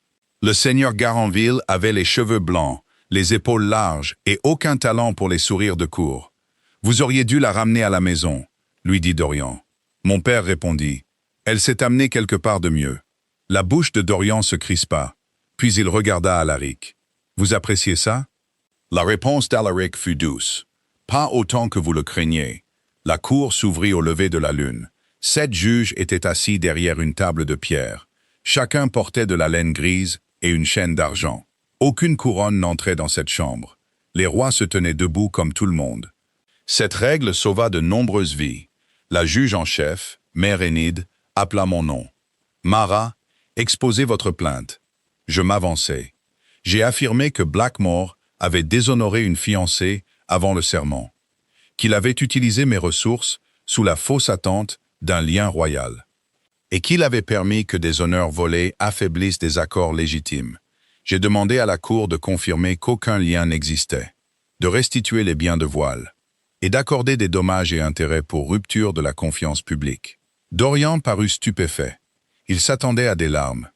Le seigneur Garanville avait les cheveux blancs, les épaules larges et aucun talent pour les sourires de cour. « Vous auriez dû la ramener à la maison », lui dit Dorian. Mon père répondit, « Elle s'est amenée quelque part de mieux. » La bouche de Dorian se crispa, puis il regarda Alaric. « Vous appréciez ça ?» La réponse d'Alaric fut douce. « Pas autant que vous le craignez. » La cour s'ouvrit au lever de la lune. 7 juges étaient assis derrière une table de pierre. Chacun portait de la laine grise et une chaîne d'argent. Aucune couronne n'entrait dans cette chambre. Les rois se tenaient debout comme tout le monde. Cette règle sauva de nombreuses vies. La juge en chef, Mère Enid, appela mon nom. « Mara, exposez votre plainte. » Je m'avançai. J'ai affirmé que Blackmore avait déshonoré une fiancée avant le serment, qu'il avait utilisé mes ressources sous la fausse attente d'un lien royal, et qu'il avait permis que des honneurs volés affaiblissent des accords légitimes. J'ai demandé à la cour de confirmer qu'aucun lien n'existait, de restituer les biens de voile, et d'accorder des dommages et intérêts pour rupture de la confiance publique. Dorian parut stupéfait. Il s'attendait à des larmes.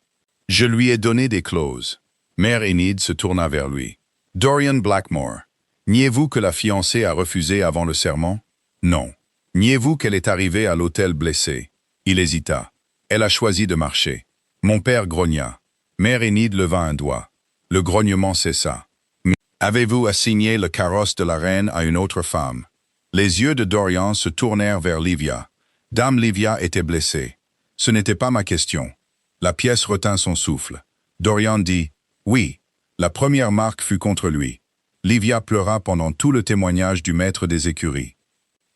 Je lui ai donné des clauses. Mère Enid se tourna vers lui. « Dorian Blackmore, niez-vous que la fiancée a refusé avant le serment? » « Non. » « Niez-vous qu'elle est arrivée à l'hôtel blessée? » Il hésita. « Elle a choisi de marcher. » Mon père grogna. Mère Enid leva un doigt. Le grognement cessa. « Avez-vous assigné le carrosse de la reine à une autre femme? » Les yeux de Dorian se tournèrent vers Livia. Dame Livia était blessée. Ce n'était pas ma question. La pièce retint son souffle. Dorian dit « Oui. » La première marque fut contre lui. Livia pleura pendant tout le témoignage du maître des écuries.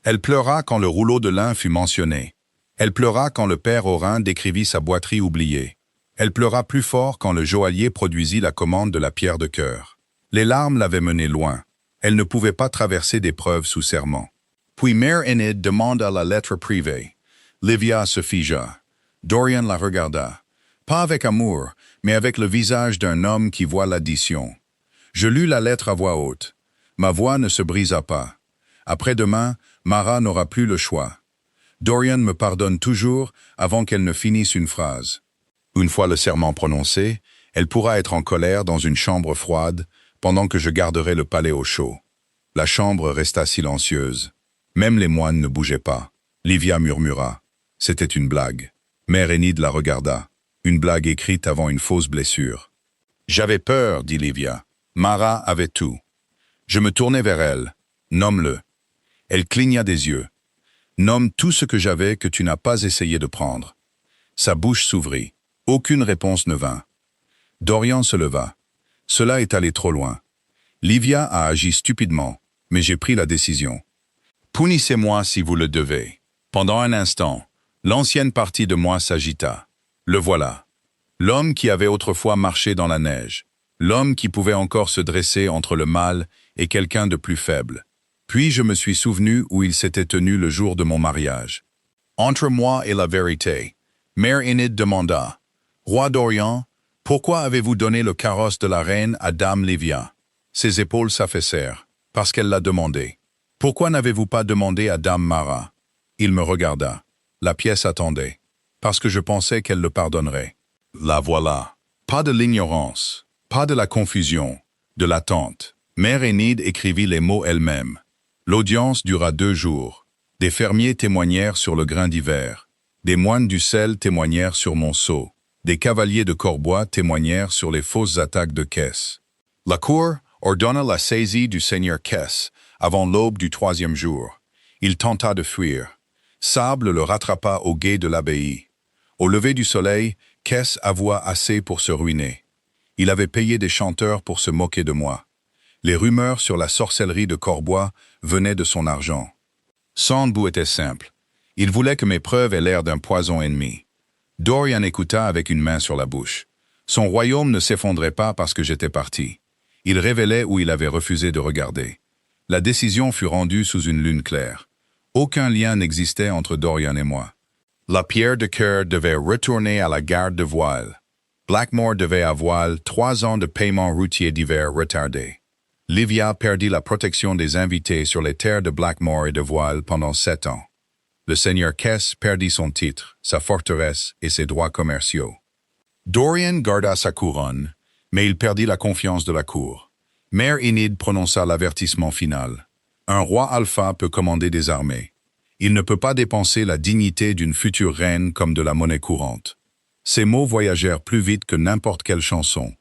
Elle pleura quand le rouleau de lin fut mentionné. Elle pleura quand le père Aurin décrivit sa boiterie oubliée. Elle pleura plus fort quand le joaillier produisit la commande de la pierre de cœur. Les larmes l'avaient menée loin. Elle ne pouvait pas traverser des preuves sous serment. Puis Mère Enid demanda la lettre privée. Livia se figea. Dorian la regarda. Pas avec amour, mais avec le visage d'un homme qui voit l'addition. Je lus la lettre à voix haute. Ma voix ne se brisa pas. Après-demain, Mara n'aura plus le choix. Dorian me pardonne toujours avant qu'elle ne finisse une phrase. Une fois le serment prononcé, elle pourra être en colère dans une chambre froide pendant que je garderai le palais au chaud. La chambre resta silencieuse. Même les moines ne bougeaient pas. Livia murmura. C'était une blague. Mère Enid la regarda. Une blague écrite avant une fausse blessure. J'avais peur, dit Livia. Mara avait tout. Je me tournai vers elle. Nomme-le. Elle cligna des yeux. Nomme tout ce que j'avais que tu n'as pas essayé de prendre. Sa bouche s'ouvrit. Aucune réponse ne vint. Dorian se leva. Cela est allé trop loin. Livia a agi stupidement, mais j'ai pris la décision. Punissez-moi si vous le devez. Pendant un instant, l'ancienne partie de moi s'agita. Le voilà. L'homme qui avait autrefois marché dans la neige. L'homme qui pouvait encore se dresser entre le mal et quelqu'un de plus faible. Puis je me suis souvenu où il s'était tenu le jour de mon mariage. Entre moi et la vérité, Mère Enid demanda, « Roi Dorian, pourquoi avez-vous donné le carrosse de la reine à Dame Livia ?» Ses épaules s'affaissèrent, parce qu'elle l'a demandé. « Pourquoi n'avez-vous pas demandé à Dame Mara ?» Il me regarda. La pièce attendait, parce que je pensais qu'elle le pardonnerait. La voilà. Pas de l'ignorance, pas de la confusion, de l'attente. Mère Enid écrivit les mots elle-même. L'audience dura 2 jours. Des fermiers témoignèrent sur le grain d'hiver. Des moines du sel témoignèrent sur mon sceau. Des cavaliers de Corbois témoignèrent sur les fausses attaques de Kess. La cour ordonna la saisie du seigneur Kess avant l'aube du 3e jour. Il tenta de fuir. Sable le rattrapa au gué de l'abbaye. Au lever du soleil, Kess avoua assez pour se ruiner. Il avait payé des chanteurs pour se moquer de moi. Les rumeurs sur la sorcellerie de Corbois venaient de son argent. Son but était simple. Il voulait que mes preuves aient l'air d'un poison ennemi. Dorian écouta avec une main sur la bouche. Son royaume ne s'effondrait pas parce que j'étais parti. Il révélait où il avait refusé de regarder. La décision fut rendue sous une lune claire. Aucun lien n'existait entre Dorian et moi. La pierre de cœur devait retourner à la garde de voile. Blackmore devait à voile 3 ans de paiement routier d'hiver retardé. Livia perdit la protection des invités sur les terres de Blackmore et de voile pendant 7 ans. Le seigneur Kess perdit son titre, sa forteresse et ses droits commerciaux. Dorian garda sa couronne, mais il perdit la confiance de la cour. Mère Enid prononça l'avertissement final. Un roi alpha peut commander des armées. Il ne peut pas dépenser la dignité d'une future reine comme de la monnaie courante. Ces mots voyagèrent plus vite que n'importe quelle chanson.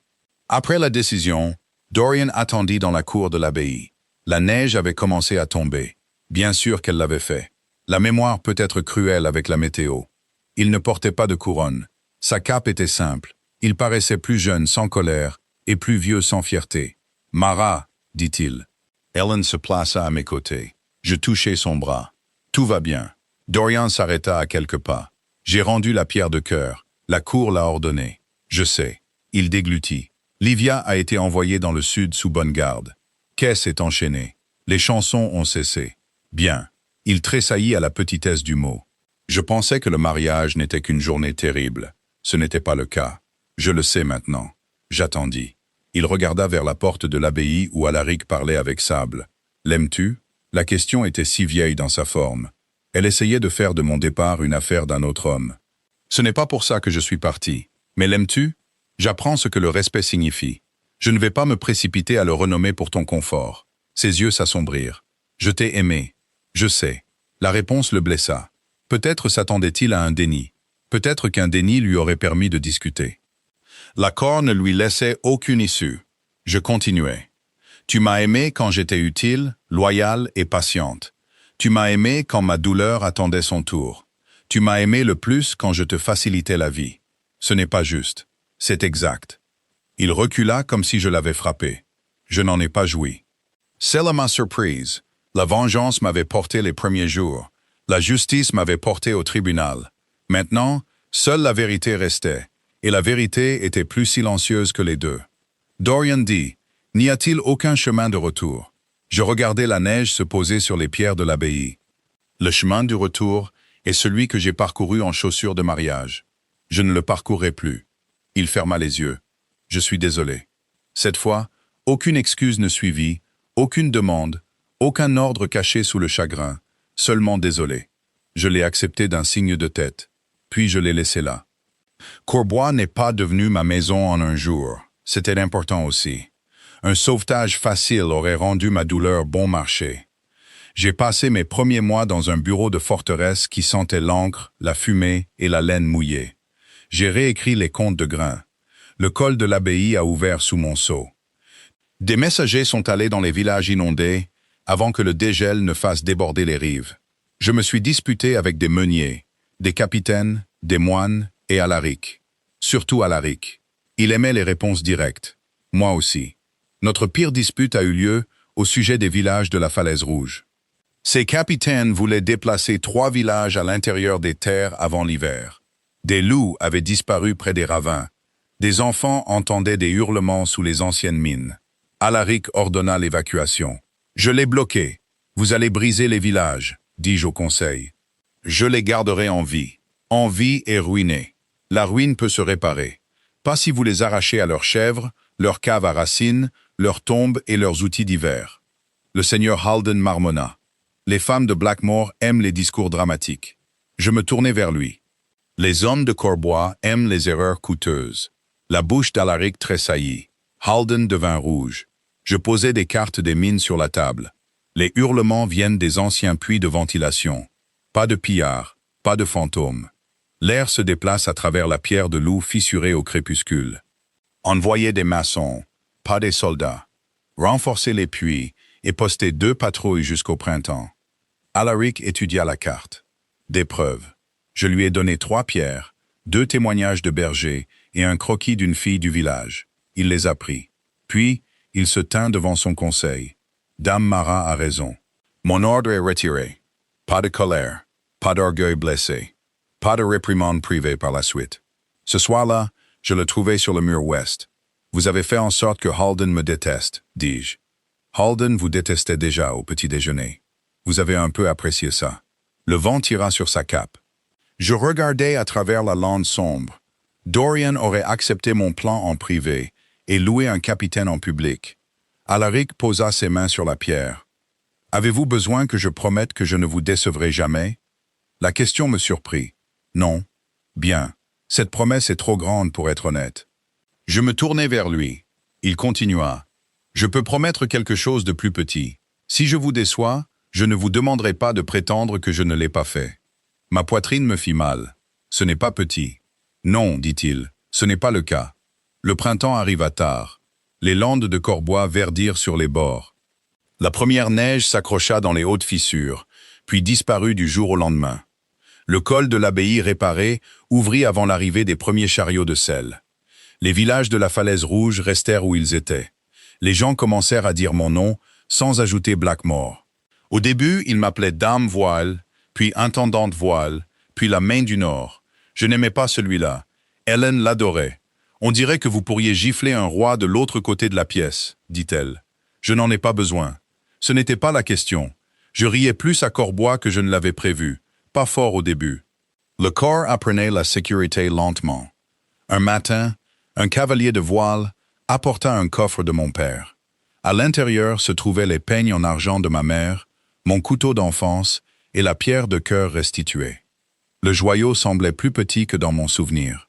Après la décision, Dorian attendit dans la cour de l'abbaye. La neige avait commencé à tomber. Bien sûr qu'elle l'avait fait. La mémoire peut être cruelle avec la météo. Il ne portait pas de couronne. Sa cape était simple. Il paraissait plus jeune sans colère et plus vieux sans fierté. « Mara », dit-il. Ellen se plaça à mes côtés. Je touchai son bras. « Tout va bien. » Dorian s'arrêta à quelques pas. « J'ai rendu la pierre de cœur. La cour l'a ordonné. Je sais. » Il déglutit. « Livia a été envoyée dans le sud sous bonne garde. Kess est enchaîné. Les chansons ont cessé. Bien. » Il tressaillit à la petitesse du mot. Je pensais que le mariage n'était qu'une journée terrible. Ce n'était pas le cas. Je le sais maintenant. J'attendis. Il regarda vers la porte de l'abbaye où Alaric parlait avec Sable. « L'aimes-tu » La question était si vieille dans sa forme. Elle essayait de faire de mon départ une affaire d'un autre homme. « Ce n'est pas pour ça que je suis parti. Mais l'aimes-tu » J'apprends ce que le respect signifie. Je ne vais pas me précipiter à le renommer pour ton confort. Ses yeux s'assombrirent. Je t'ai aimé. Je sais. La réponse le blessa. Peut-être s'attendait-il à un déni. Peut-être qu'un déni lui aurait permis de discuter. L'accord ne lui laissait aucune issue. Je continuai. Tu m'as aimé quand j'étais utile, loyale et patiente. Tu m'as aimé quand ma douleur attendait son tour. Tu m'as aimé le plus quand je te facilitais la vie. Ce n'est pas juste. C'est exact. Il recula comme si je l'avais frappé. Je n'en ai pas joui. C'est là ma surprise. La vengeance m'avait porté les premiers jours. La justice m'avait porté au tribunal. Maintenant, seule la vérité restait, et la vérité était plus silencieuse que les deux. Dorian dit, « N'y a-t-il aucun chemin de retour ?» Je regardais la neige se poser sur les pierres de l'abbaye. Le chemin du retour est celui que j'ai parcouru en chaussures de mariage. Je ne le parcourrai plus. Il ferma les yeux. Je suis désolé. Cette fois, aucune excuse ne suivit, aucune demande, aucun ordre caché sous le chagrin, seulement désolé. Je l'ai accepté d'un signe de tête, puis je l'ai laissé là. Corbois n'est pas devenu ma maison en un jour, c'était important aussi. Un sauvetage facile aurait rendu ma douleur bon marché. J'ai passé mes premiers mois dans un bureau de forteresse qui sentait l'encre, la fumée et la laine mouillée. J'ai réécrit les contes de grains. Le col de l'abbaye a ouvert sous mon sceau. Des messagers sont allés dans les villages inondés avant que le dégel ne fasse déborder les rives. Je me suis disputé avec des meuniers, des capitaines, des moines et Alaric. Surtout Alaric. Il aimait les réponses directes. Moi aussi. Notre pire dispute a eu lieu au sujet des villages de la Falaise Rouge. Ces capitaines voulaient déplacer 3 villages à l'intérieur des terres avant l'hiver. Des loups avaient disparu près des ravins. Des enfants entendaient des hurlements sous les anciennes mines. Alaric ordonna l'évacuation. Je l'ai bloqué. Vous allez briser les villages, dis-je au conseil. Je les garderai en vie et ruinés. La ruine peut se réparer. Pas si vous les arrachez à leurs chèvres, leurs caves à racines, leurs tombes et leurs outils d'hiver. Le seigneur Halden marmonna. Les femmes de Blackmore aiment les discours dramatiques. Je me tournai vers lui. Les hommes de Corbois aiment les erreurs coûteuses. La bouche d'Alaric tressaillit. Halden devint rouge. Je posai des cartes des mines sur la table. Les hurlements viennent des anciens puits de ventilation. Pas de pillards, pas de fantômes. L'air se déplace à travers la pierre de loup fissurée au crépuscule. Envoyez des maçons, pas des soldats. Renforcez les puits et postez 2 patrouilles jusqu'au printemps. Alaric étudia la carte. Des preuves. Je lui ai donné 3 pierres, 2 témoignages de berger et un croquis d'une fille du village. Il les a pris. Puis, il se tint devant son conseil. Dame Marat a raison. Mon ordre est retiré. Pas de colère, pas d'orgueil blessé, pas de réprimande privée par la suite. Ce soir-là, je le trouvais sur le mur ouest. Vous avez fait en sorte que Halden me déteste, dis-je. Halden vous détestait déjà au petit déjeuner. Vous avez un peu apprécié ça. Le vent tira sur sa cape. Je regardais à travers la lande sombre. Dorian aurait accepté mon plan en privé et loué un capitaine en public. Alaric posa ses mains sur la pierre. « Avez-vous besoin que je promette que je ne vous décevrai jamais ?» La question me surprit. « Non. » « Bien. Cette promesse est trop grande pour être honnête. » Je me tournai vers lui. Il continua. « Je peux promettre quelque chose de plus petit. Si je vous déçois, je ne vous demanderai pas de prétendre que je ne l'ai pas fait. » Ma poitrine me fit mal. « Ce n'est pas petit. »« Non, dit-il, ce n'est pas le cas. Le printemps arriva tard. Les landes de Corbois verdirent sur les bords. La première neige s'accrocha dans les hautes fissures, puis disparut du jour au lendemain. Le col de l'abbaye réparé ouvrit avant l'arrivée des premiers chariots de sel. Les villages de la Falaise Rouge restèrent où ils étaient. Les gens commencèrent à dire mon nom, sans ajouter Blackmore. Au début, ils m'appelaient Dame Voile, puis Intendante Voile, puis la Main du Nord. Je n'aimais pas celui-là. Hélène l'adorait. « On dirait que vous pourriez gifler un roi de l'autre côté de la pièce, dit-elle. Je n'en ai pas besoin. Ce n'était pas la question. Je riais plus à Corbois que je ne l'avais prévu. Pas fort au début. Le corps apprenait la sécurité lentement. Un matin, un cavalier de voile apporta un coffre de mon père. À l'intérieur se trouvaient les peignes en argent de ma mère, mon couteau d'enfance et la pierre de cœur restituée. Le joyau semblait plus petit que dans mon souvenir.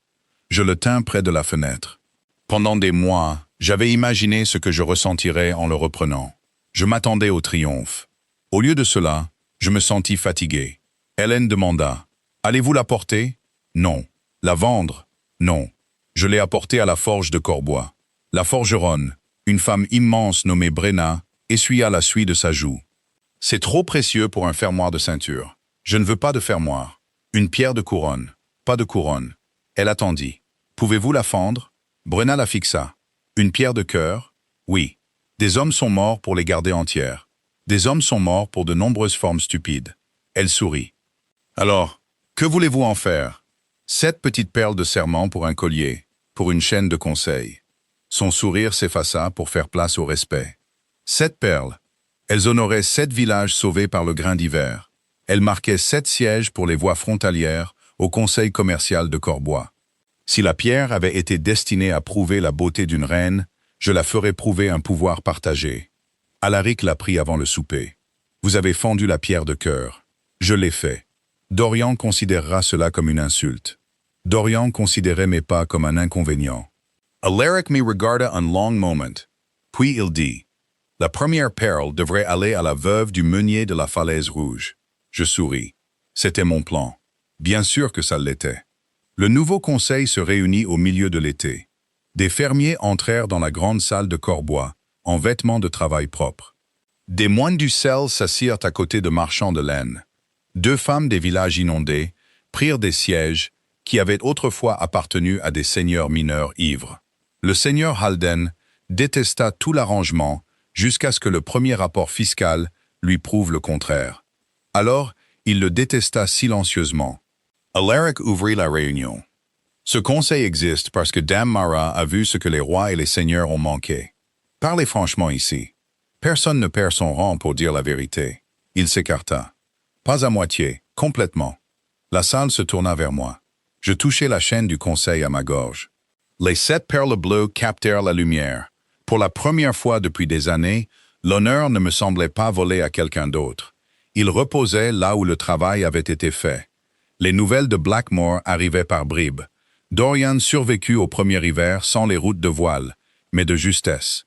Je le tins près de la fenêtre. Pendant des mois, j'avais imaginé ce que je ressentirais en le reprenant. Je m'attendais au triomphe. Au lieu de cela, je me sentis fatigué. Hélène demanda « Allez-vous la porter ?»« Non. »« La vendre ?»« Non. » Je l'ai apportée à la forge de Corbois. La forgeronne, une femme immense nommée Brenna, essuya la suie de sa joue. « C'est trop précieux pour un fermoir de ceinture. Je ne veux pas de fermoir. Une pierre de couronne. Pas de couronne. » Elle attendit. « Pouvez-vous la fendre ?» Brenna la fixa. « Une pierre de cœur ?»« Oui. Des hommes sont morts pour les garder entières. Des hommes sont morts pour de nombreuses formes stupides. » Elle sourit. « Alors, que voulez-vous en faire ?» 7 petites perles de serment pour un collier, pour une chaîne de conseil. Son sourire s'effaça pour faire place au respect. 7 perles. Elles honoraient 7 villages sauvés par le grain d'hiver. Elles marquaient 7 sièges pour les voies frontalières au conseil commercial de Corbois. Si la pierre avait été destinée à prouver la beauté d'une reine, je la ferais prouver un pouvoir partagé. Alaric l'a pris avant le souper. Vous avez fendu la pierre de cœur. Je l'ai fait. Dorian considérera cela comme une insulte. Dorian considérait mes pas comme un inconvénient. Alaric me regarda un long moment. Puis il dit, « La première perle devrait aller à la veuve du meunier de la Falaise Rouge. » Je souris. C'était mon plan. Bien sûr que ça l'était. Le nouveau conseil se réunit au milieu de l'été. Des fermiers entrèrent dans la grande salle de Corbois, en vêtements de travail propres. Des moines du sel s'assirent à côté de marchands de laine. 2 femmes des villages inondés prirent des sièges qui avaient autrefois appartenu à des seigneurs mineurs ivres. Le seigneur Halden détesta tout l'arrangement jusqu'à ce que le premier rapport fiscal lui prouve le contraire. Alors, il le détesta silencieusement. Alaric ouvrit la réunion. Ce conseil existe parce que Dame Marat a vu ce que les rois et les seigneurs ont manqué. Parlez franchement ici. Personne ne perd son rang pour dire la vérité. Il s'écarta. Pas à moitié, complètement. La salle se tourna vers moi. Je touchai la chaîne du conseil à ma gorge. Les 7 perles bleues captèrent la lumière. Pour la première fois depuis des années, l'honneur ne me semblait pas voler à quelqu'un d'autre. Il reposait là où le travail avait été fait. Les nouvelles de Blackmore arrivaient par bribes. Dorian survécut au premier hiver sans les routes de voile, mais de justesse.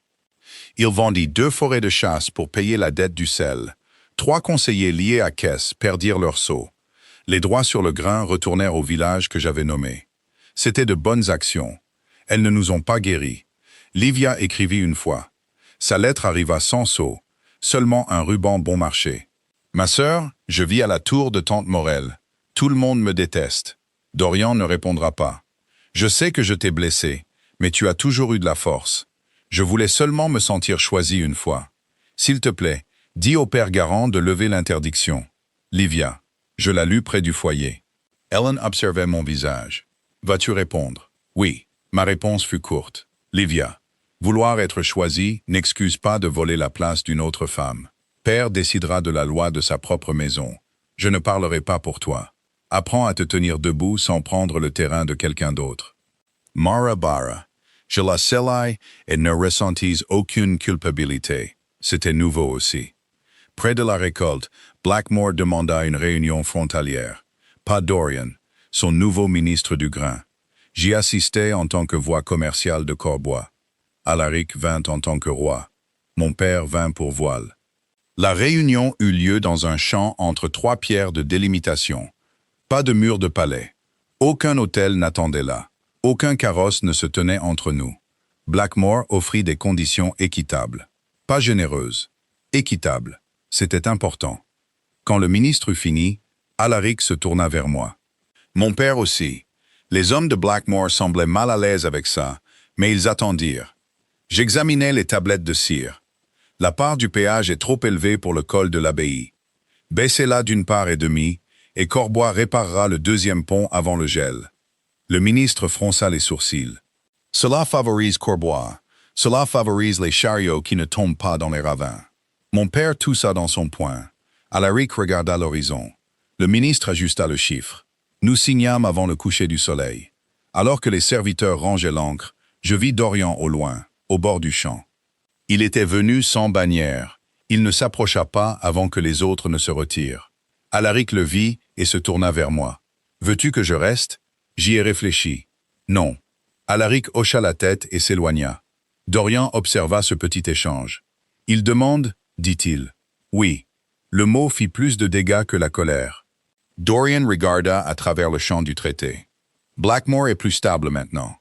Il vendit 2 forêts de chasse pour payer la dette du sel. 3 conseillers liés à Caisse perdirent leur sceau. Les droits sur le grain retournèrent au village que j'avais nommé. C'étaient de bonnes actions. Elles ne nous ont pas guéris. Livia écrivit une fois. Sa lettre arriva sans sceau, seulement un ruban bon marché. Ma sœur, je vis à la tour de tante Morel. Tout le monde me déteste. Dorian ne répondra pas. Je sais que je t'ai blessé, mais tu as toujours eu de la force. Je voulais seulement me sentir choisi une fois. S'il te plaît, dis au père Garand de lever l'interdiction. Livia. Je la lus près du foyer. Ellen observait mon visage. Vas-tu répondre? Oui. Ma réponse fut courte. Livia. Vouloir être choisi n'excuse pas de voler la place d'une autre femme. Père décidera de la loi de sa propre maison. Je ne parlerai pas pour toi. Apprends à te tenir debout sans prendre le terrain de quelqu'un d'autre. Mara Barra. Je la scellai et ne ressentis aucune culpabilité. C'était nouveau aussi. Près de la récolte, Blackmore demanda une réunion frontalière. Pas Dorian, son nouveau ministre du grain. J'y assistais en tant que voix commerciale de Corbois. Alaric vint en tant que roi. Mon père vint pour voile. La réunion eut lieu dans un champ entre 3 pierres de délimitation. Pas de mur de palais. Aucun hôtel n'attendait là. Aucun carrosse ne se tenait entre nous. Blackmore offrit des conditions équitables. Pas généreuses. Équitables. C'était important. Quand le ministre eut fini, Alaric se tourna vers moi. Mon père aussi. Les hommes de Blackmore semblaient mal à l'aise avec ça, mais ils attendirent. J'examinais les tablettes de cire. La part du péage est trop élevée pour le col de l'abbaye. Baissez-la d'une part et demie, et Corbois réparera le 2e pont avant le gel. Le ministre fronça les sourcils. Cela favorise Corbois. Cela favorise les chariots qui ne tombent pas dans les ravins. Mon père toussa dans son poing. Alaric regarda l'horizon. Le ministre ajusta le chiffre. Nous signâmes avant le coucher du soleil. Alors que les serviteurs rangeaient l'ancre, je vis Dorian au loin, au bord du champ. Il était venu sans bannière. Il ne s'approcha pas avant que les autres ne se retirent. Alaric le vit et se tourna vers moi. « Veux-tu que je reste ?» J'y ai réfléchi. « Non. » Alaric hocha la tête et s'éloigna. Dorian observa ce petit échange. « Il demande ?» dit-il. « Oui. » Le mot fit plus de dégâts que la colère. Dorian regarda à travers le champ du traité. « Blackmore est plus stable maintenant.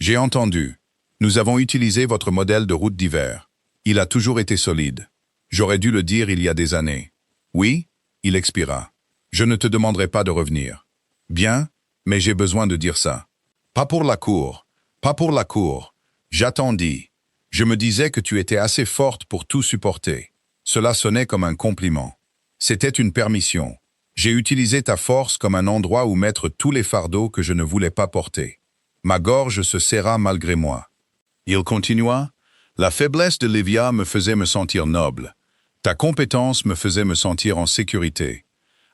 J'ai entendu. Nous avons utilisé votre modèle de route d'hiver. Il a toujours été solide. J'aurais dû le dire il y a des années. Oui, il expira. Je ne te demanderai pas de revenir. Bien, mais j'ai besoin de dire ça. Pas pour la cour. Pas pour la cour. J'attendis. Je me disais que tu étais assez forte pour tout supporter. Cela sonnait comme un compliment. C'était une permission. J'ai utilisé ta force comme un endroit où mettre tous les fardeaux que je ne voulais pas porter. Ma gorge se serra malgré moi. Il continua. La faiblesse de Livia me faisait me sentir noble. Ta compétence me faisait me sentir en sécurité.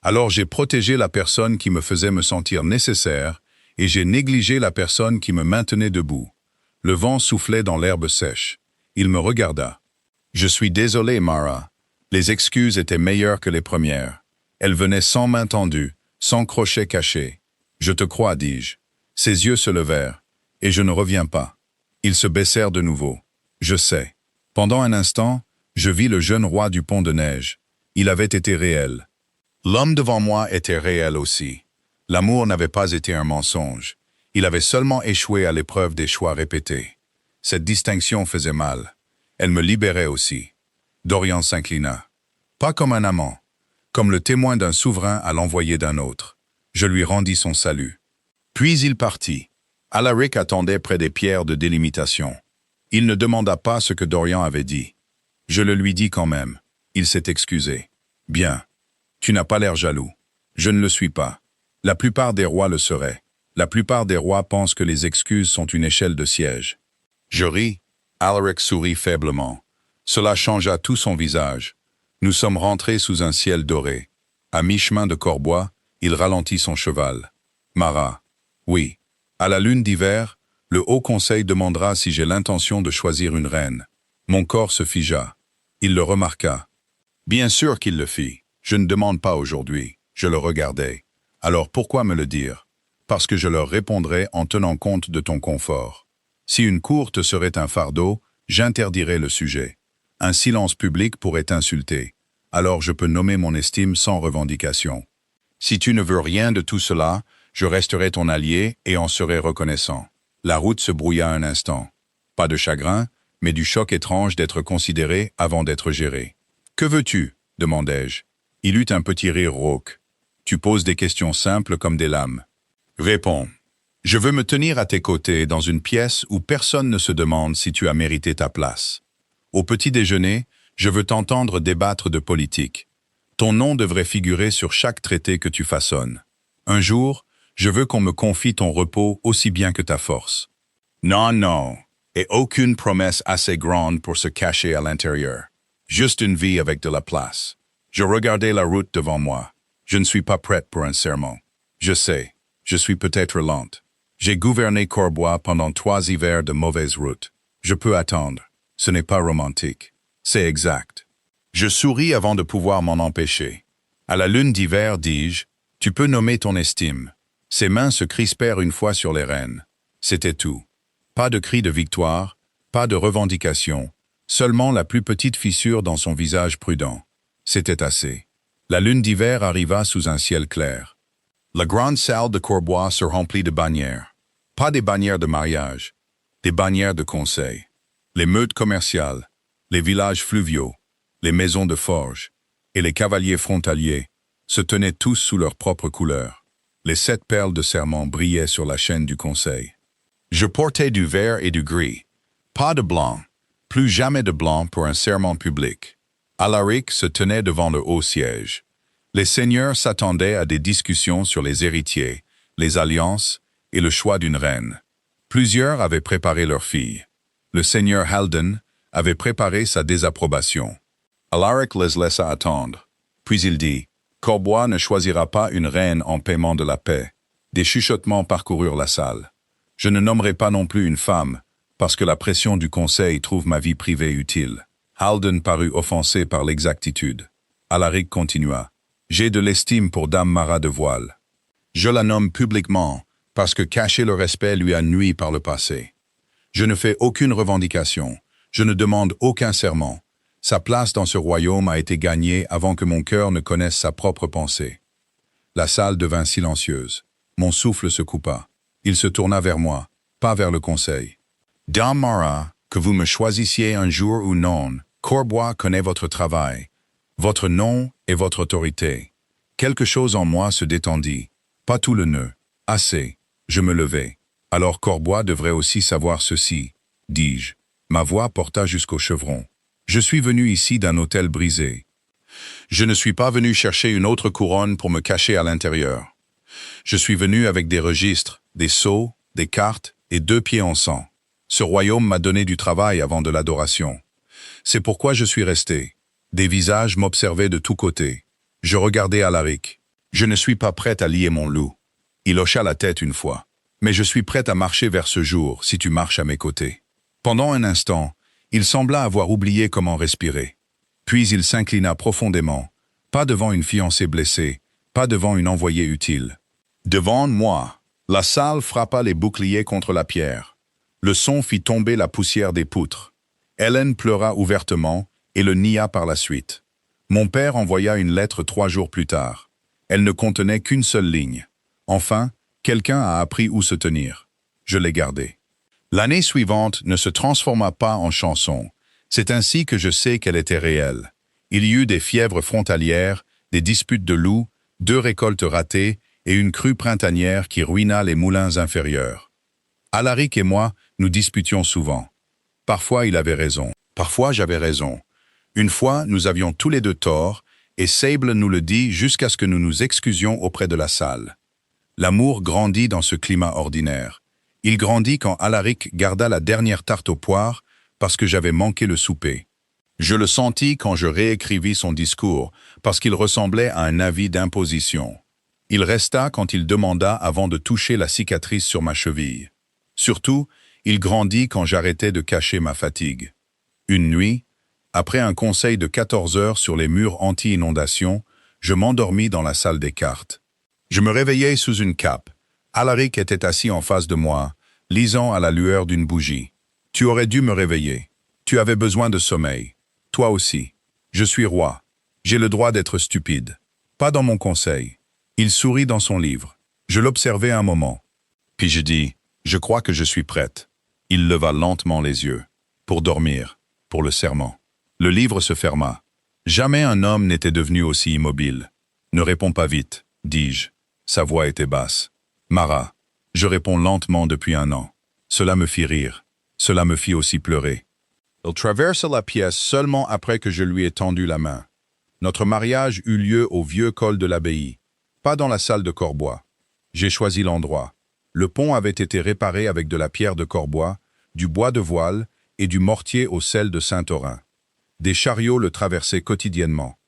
Alors j'ai protégé la personne qui me faisait me sentir nécessaire et j'ai négligé la personne qui me maintenait debout. Le vent soufflait dans l'herbe sèche. Il me regarda. Je suis désolé, Mara. Les excuses étaient meilleures que les premières. Elles venaient sans main tendue, sans crochet caché. Je te crois, dis-je. Ses yeux se levèrent. Et je ne reviens pas. Ils se baissèrent de nouveau. Je sais. Pendant un instant, je vis le jeune roi du pont de neige. Il avait été réel. L'homme devant moi était réel aussi. L'amour n'avait pas été un mensonge. Il avait seulement échoué à l'épreuve des choix répétés. Cette distinction faisait mal. Elle me libérait aussi. Dorian s'inclina. Pas comme un amant, comme le témoin d'un souverain à l'envoyé d'un autre. Je lui rendis son salut. Puis il partit. Alaric attendait près des pierres de délimitation. Il ne demanda pas ce que Dorian avait dit. Je le lui dis quand même. Il s'est excusé. Bien. Tu n'as pas l'air jaloux. Je ne le suis pas. La plupart des rois le seraient. La plupart des rois pensent que les excuses sont une échelle de siège. Je ris. Alaric sourit faiblement. Cela changea tout son visage. Nous sommes rentrés sous un ciel doré. À mi-chemin de Corbois, il ralentit son cheval. Mara. Oui. À la lune d'hiver, le Haut Conseil demandera si j'ai l'intention de choisir une reine. Mon corps se figea. Il le remarqua. Bien sûr qu'il le fit. Je ne demande pas aujourd'hui. Je le regardais. Alors pourquoi me le dire? Parce que je leur répondrai en tenant compte de ton confort. Si une cour te serait un fardeau, j'interdirais le sujet. Un silence public pourrait t'insulter. Alors je peux nommer mon estime sans revendication. Si tu ne veux rien de tout cela, je resterai ton allié et en serai reconnaissant. La route se brouilla un instant. Pas de chagrin, mais du choc étrange d'être considéré avant d'être géré. « Que veux-tu » demandai-je. Il eut un petit rire rauque. « Tu poses des questions simples comme des lames. Réponds. Je veux me tenir à tes côtés dans une pièce où personne ne se demande si tu as mérité ta place. Au petit déjeuner, je veux t'entendre débattre de politique. Ton nom devrait figurer sur chaque traité que tu façonnes. Un jour, je veux qu'on me confie ton repos aussi bien que ta force. Non, non, et aucune promesse assez grande pour se cacher à l'intérieur. Juste une vie avec de la place. Je regardais la route devant moi. Je ne suis pas prête pour un serment. Je sais, je suis peut-être lente. J'ai gouverné Corbois pendant 3 hivers de mauvaises routes. Je peux attendre. Ce n'est pas romantique. C'est exact. Je souris avant de pouvoir m'en empêcher. À la lune d'hiver, dis-je, tu peux nommer ton estime. Ses mains se crispèrent une fois sur les rênes. C'était tout. Pas de cri de victoire, pas de revendication, seulement la plus petite fissure dans son visage prudent. C'était assez. La lune d'hiver arriva sous un ciel clair. La grande salle de Corbois se remplit de bannières. Pas des bannières de mariage, des bannières de conseil. Les meutes commerciales, les villages fluviaux, les maisons de forge et les cavaliers frontaliers se tenaient tous sous leur propre couleur. Les 7 perles de serment brillaient sur la chaîne du conseil. Je portais du vert et du gris. Pas de blanc, plus jamais de blanc pour un serment public. Alaric se tenait devant le haut siège. Les seigneurs s'attendaient à des discussions sur les héritiers, les alliances et le choix d'une reine. Plusieurs avaient préparé leurs filles. Le seigneur Halden avait préparé sa désapprobation. Alaric les laissa attendre. Puis il dit, « Corbois ne choisira pas une reine en paiement de la paix. » Des chuchotements parcoururent la salle. Je ne nommerai pas non plus une femme, parce que la pression du conseil trouve ma vie privée utile. Halden parut offensé par l'exactitude. Alaric continua. « J'ai de l'estime pour Dame Mara de Voile. Je la nomme publiquement, parce que cacher le respect lui a nui par le passé. Je ne fais aucune revendication, je ne demande aucun serment. Sa place dans ce royaume a été gagnée avant que mon cœur ne connaisse sa propre pensée. » La salle devint silencieuse. Mon souffle se coupa. Il se tourna vers moi, pas vers le conseil. « Dame Mara, que vous me choisissiez un jour ou non, Corbois connaît votre travail, votre nom et votre autorité. » Quelque chose en moi se détendit, pas tout le nœud. Assez. Je me levai. « Alors Corbois devrait aussi savoir ceci, » dis-je. Ma voix porta jusqu'au chevron. « Je suis venu ici d'un hôtel brisé. Je ne suis pas venu chercher une autre couronne pour me cacher à l'intérieur. Je suis venu avec des registres, des sceaux, des cartes et 2 pieds en sang. Ce royaume m'a donné du travail avant de l'adoration. C'est pourquoi je suis resté. Des visages m'observaient de tous côtés. Je regardais Alaric. Je ne suis pas prête à lier mon loup. Il hocha la tête une fois. Mais je suis prête à marcher vers ce jour si tu marches à mes côtés. » Pendant un instant, il sembla avoir oublié comment respirer. Puis il s'inclina profondément, pas devant une fiancée blessée, pas devant une envoyée utile. Devant moi, la salle frappa les boucliers contre la pierre. Le son fit tomber la poussière des poutres. Hélène pleura ouvertement et le nia par la suite. Mon père envoya une lettre 3 jours plus tard. Elle ne contenait qu'une seule ligne. Enfin, quelqu'un a appris où se tenir. Je l'ai gardée. L'année suivante ne se transforma pas en chanson. C'est ainsi que je sais qu'elle était réelle. Il y eut des fièvres frontalières, des disputes de loups, 2 récoltes ratées et une crue printanière qui ruina les moulins inférieurs. Alaric et moi, nous disputions souvent. Parfois il avait raison, parfois j'avais raison. Une fois, nous avions tous les 2 tort, et Sable nous le dit jusqu'à ce que nous nous excusions auprès de la salle. L'amour grandit dans ce climat ordinaire. Il grandit quand Alaric garda la dernière tarte aux poires parce que j'avais manqué le souper. Je le sentis quand je réécrivis son discours parce qu'il ressemblait à un avis d'imposition. Il resta quand il demanda avant de toucher la cicatrice sur ma cheville. Surtout, il grandit quand j'arrêtais de cacher ma fatigue. Une nuit, après un conseil de 14 heures sur les murs anti-inondation, je m'endormis dans la salle des cartes. Je me réveillai sous une cape. Alaric était assis en face de moi, lisant à la lueur d'une bougie. « Tu aurais dû me réveiller. Tu avais besoin de sommeil. Toi aussi. Je suis roi. J'ai le droit d'être stupide. Pas dans mon conseil. » Il sourit dans son livre. Je l'observai un moment. Puis je dis, « Je crois que je suis prête. » Il leva lentement les yeux. Pour dormir. Pour le serment. Le livre se ferma. Jamais un homme n'était devenu aussi immobile. Ne réponds pas vite. dis-je. Sa voix était basse. Mara. Je réponds lentement depuis 1 an. Cela me fit rire. Cela me fit aussi pleurer. Il traverse la pièce seulement après que je lui ai tendu la main. Notre mariage eut lieu au vieux col de l'abbaye, pas dans la salle de Corbois. J'ai choisi l'endroit. Le pont avait été réparé avec de la pierre de Corbois, du bois de voile et du mortier au sel de Saint-Orin. Des chariots le traversaient quotidiennement.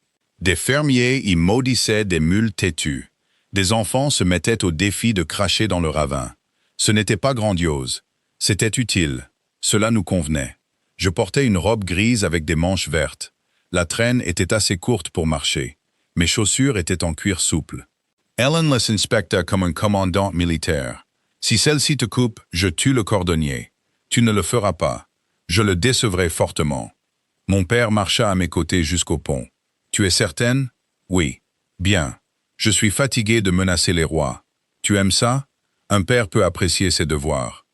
Des fermiers y maudissaient des mules têtues. Des enfants se mettaient au défi de cracher dans le ravin. Ce n'était pas grandiose. C'était utile. Cela nous convenait. Je portais une robe grise avec des manches vertes. La traîne était assez courte pour marcher. Mes chaussures étaient en cuir souple. Ellen les inspecta comme un commandant militaire. Si celle-ci te coupe, je tue le cordonnier. Tu ne le feras pas. Je le décevrai fortement. Mon père marcha à mes côtés jusqu'au pont. Tu es certaine? Oui. Bien. Je suis fatigué de menacer les rois. Tu aimes ça? Un père peut apprécier ses devoirs.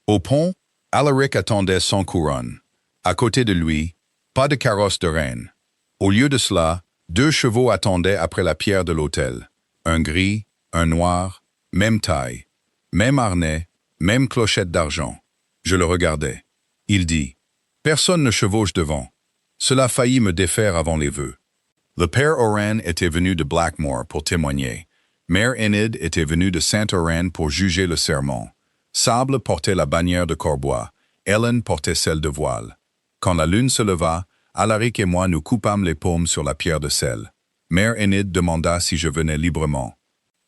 Au pont, Alaric attendait sans couronne. À côté de lui, pas de carrosse de reine. Au lieu de cela, 2 chevaux attendaient après la pierre de l'autel. Un gris, un noir, même taille, même harnais, même clochette d'argent. Je le regardais. Il dit, « Personne ne chevauche devant. » Cela faillit me défaire avant les vœux. Le père Oran était venu de Blackmore pour témoigner. Mère Enid était venue de Saint-Oran pour juger le serment. Sable portait la bannière de Corbois. Ellen portait celle de voile. Quand la lune se leva, Alaric et moi nous coupâmes les paumes sur la pierre de sel. Mère Enid demanda si je venais librement.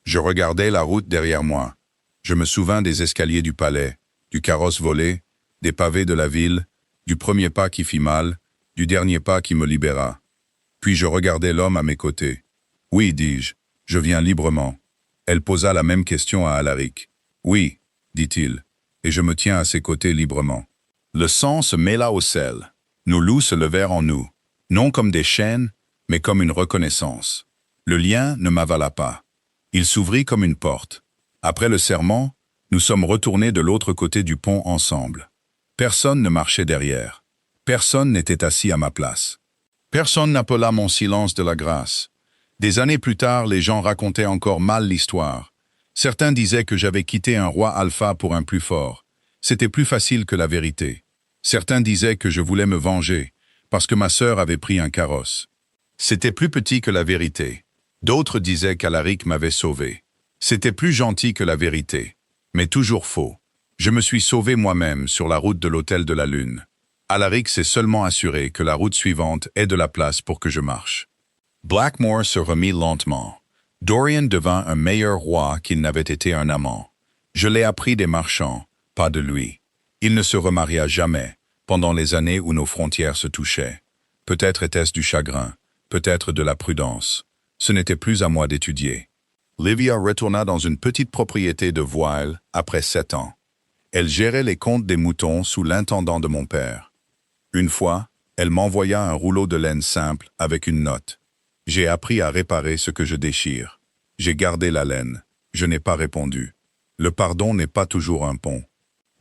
Je regardais la route derrière moi. Je me souvins des escaliers du palais, du carrosse volé, des pavés de la ville, du premier pas qui fit mal, du dernier pas qui me libéra. Puis je regardais l'homme à mes côtés. « Oui, dis-je, je viens librement. » Elle posa la même question à Alaric. « Oui, dit-il, et je me tiens à ses côtés librement. » Le sang se mêla au sel. Nos loups se levèrent en nous, non comme des chaînes, mais comme une reconnaissance. Le lien ne m'avala pas. Il s'ouvrit comme une porte. Après le serment, nous sommes retournés de l'autre côté du pont ensemble. Personne ne marchait derrière. Personne n'était assis à ma place. Personne n'appela mon silence de la grâce. Des années plus tard, les gens racontaient encore mal l'histoire. Certains disaient que j'avais quitté un roi alpha pour un plus fort. C'était plus facile que la vérité. Certains disaient que je voulais me venger, parce que ma sœur avait pris un carrosse. C'était plus petit que la vérité. D'autres disaient qu'Alaric m'avait sauvé. C'était plus gentil que la vérité, mais toujours faux. Je me suis sauvé moi-même sur la route de l'Hôtel de la Lune. Alaric s'est seulement assuré que la route suivante ait de la place pour que je marche. Blackmore se remit lentement. Dorian devint un meilleur roi qu'il n'avait été un amant. Je l'ai appris des marchands, pas de lui. Il ne se remaria jamais, pendant les années où nos frontières se touchaient. Peut-être était-ce du chagrin, peut-être de la prudence. Ce n'était plus à moi d'étudier. Livia retourna dans une petite propriété de voile après 7 ans. Elle gérait les comptes des moutons sous l'intendant de mon père. Une fois, elle m'envoya un rouleau de laine simple avec une note. J'ai appris à réparer ce que je déchire. J'ai gardé la laine. Je n'ai pas répondu. Le pardon n'est pas toujours un pont.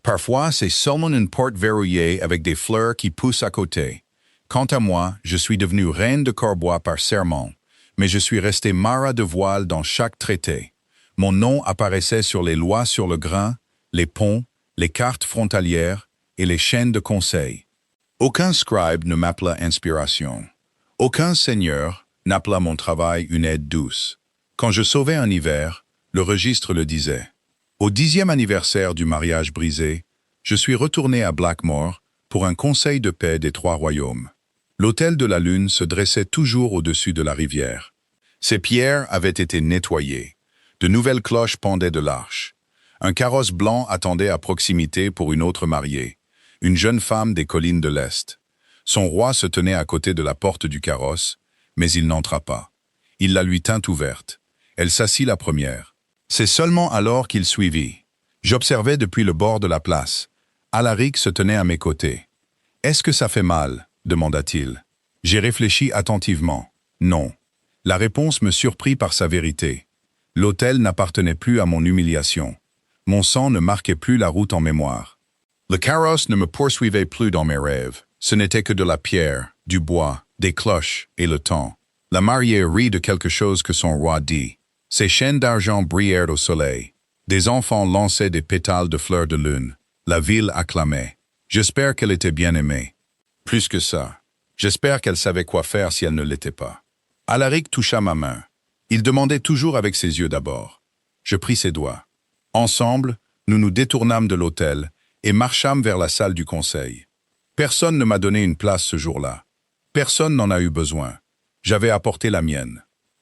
Parfois, c'est seulement une porte verrouillée avec des fleurs qui poussent à côté. Quant à moi, je suis devenue reine de Corbois par serment, mais je suis restée Mara de voile dans chaque traité. Mon nom apparaissait sur les lois sur le grain, les ponts, les cartes frontalières et les chaînes de conseil. Aucun scribe ne m'appela inspiration. Aucun seigneur n'appela mon travail une aide douce. Quand je sauvais un hiver, le registre le disait. Au 10e anniversaire du mariage brisé, je suis retourné à Blackmore pour un conseil de paix des 3 royaumes. L'Hôtel de la Lune se dressait toujours au-dessus de la rivière. Ses pierres avaient été nettoyées. De nouvelles cloches pendaient de l'arche. Un carrosse blanc attendait à proximité pour une autre mariée, une jeune femme des collines de l'Est. Son roi se tenait à côté de la porte du carrosse, mais il n'entra pas. Il la lui tint ouverte. Elle s'assit la première. C'est seulement alors qu'il suivit. J'observais depuis le bord de la place. Alaric se tenait à mes côtés. « Est-ce que ça fait mal ?» demanda-t-il. J'ai réfléchi attentivement. Non. La réponse me surprit par sa vérité. L'hôtel n'appartenait plus à mon humiliation. Mon sang ne marquait plus la route en mémoire. Le carrosse ne me poursuivait plus dans mes rêves. Ce n'était que de la pierre, du bois, des cloches et le temps. La mariée rit de quelque chose que son roi dit. Ces chaînes d'argent brillèrent au soleil. Des enfants lançaient des pétales de fleurs de lune. La ville acclamait. J'espère qu'elle était bien aimée. Plus que ça, j'espère qu'elle savait quoi faire si elle ne l'était pas. Alaric toucha ma main. Il demandait toujours avec ses yeux d'abord. Je pris ses doigts. Ensemble, nous nous détournâmes de l'hôtel et marchâmes vers la salle du conseil. Personne ne m'a donné une place ce jour-là. Personne n'en a eu besoin. J'avais apporté la mienne.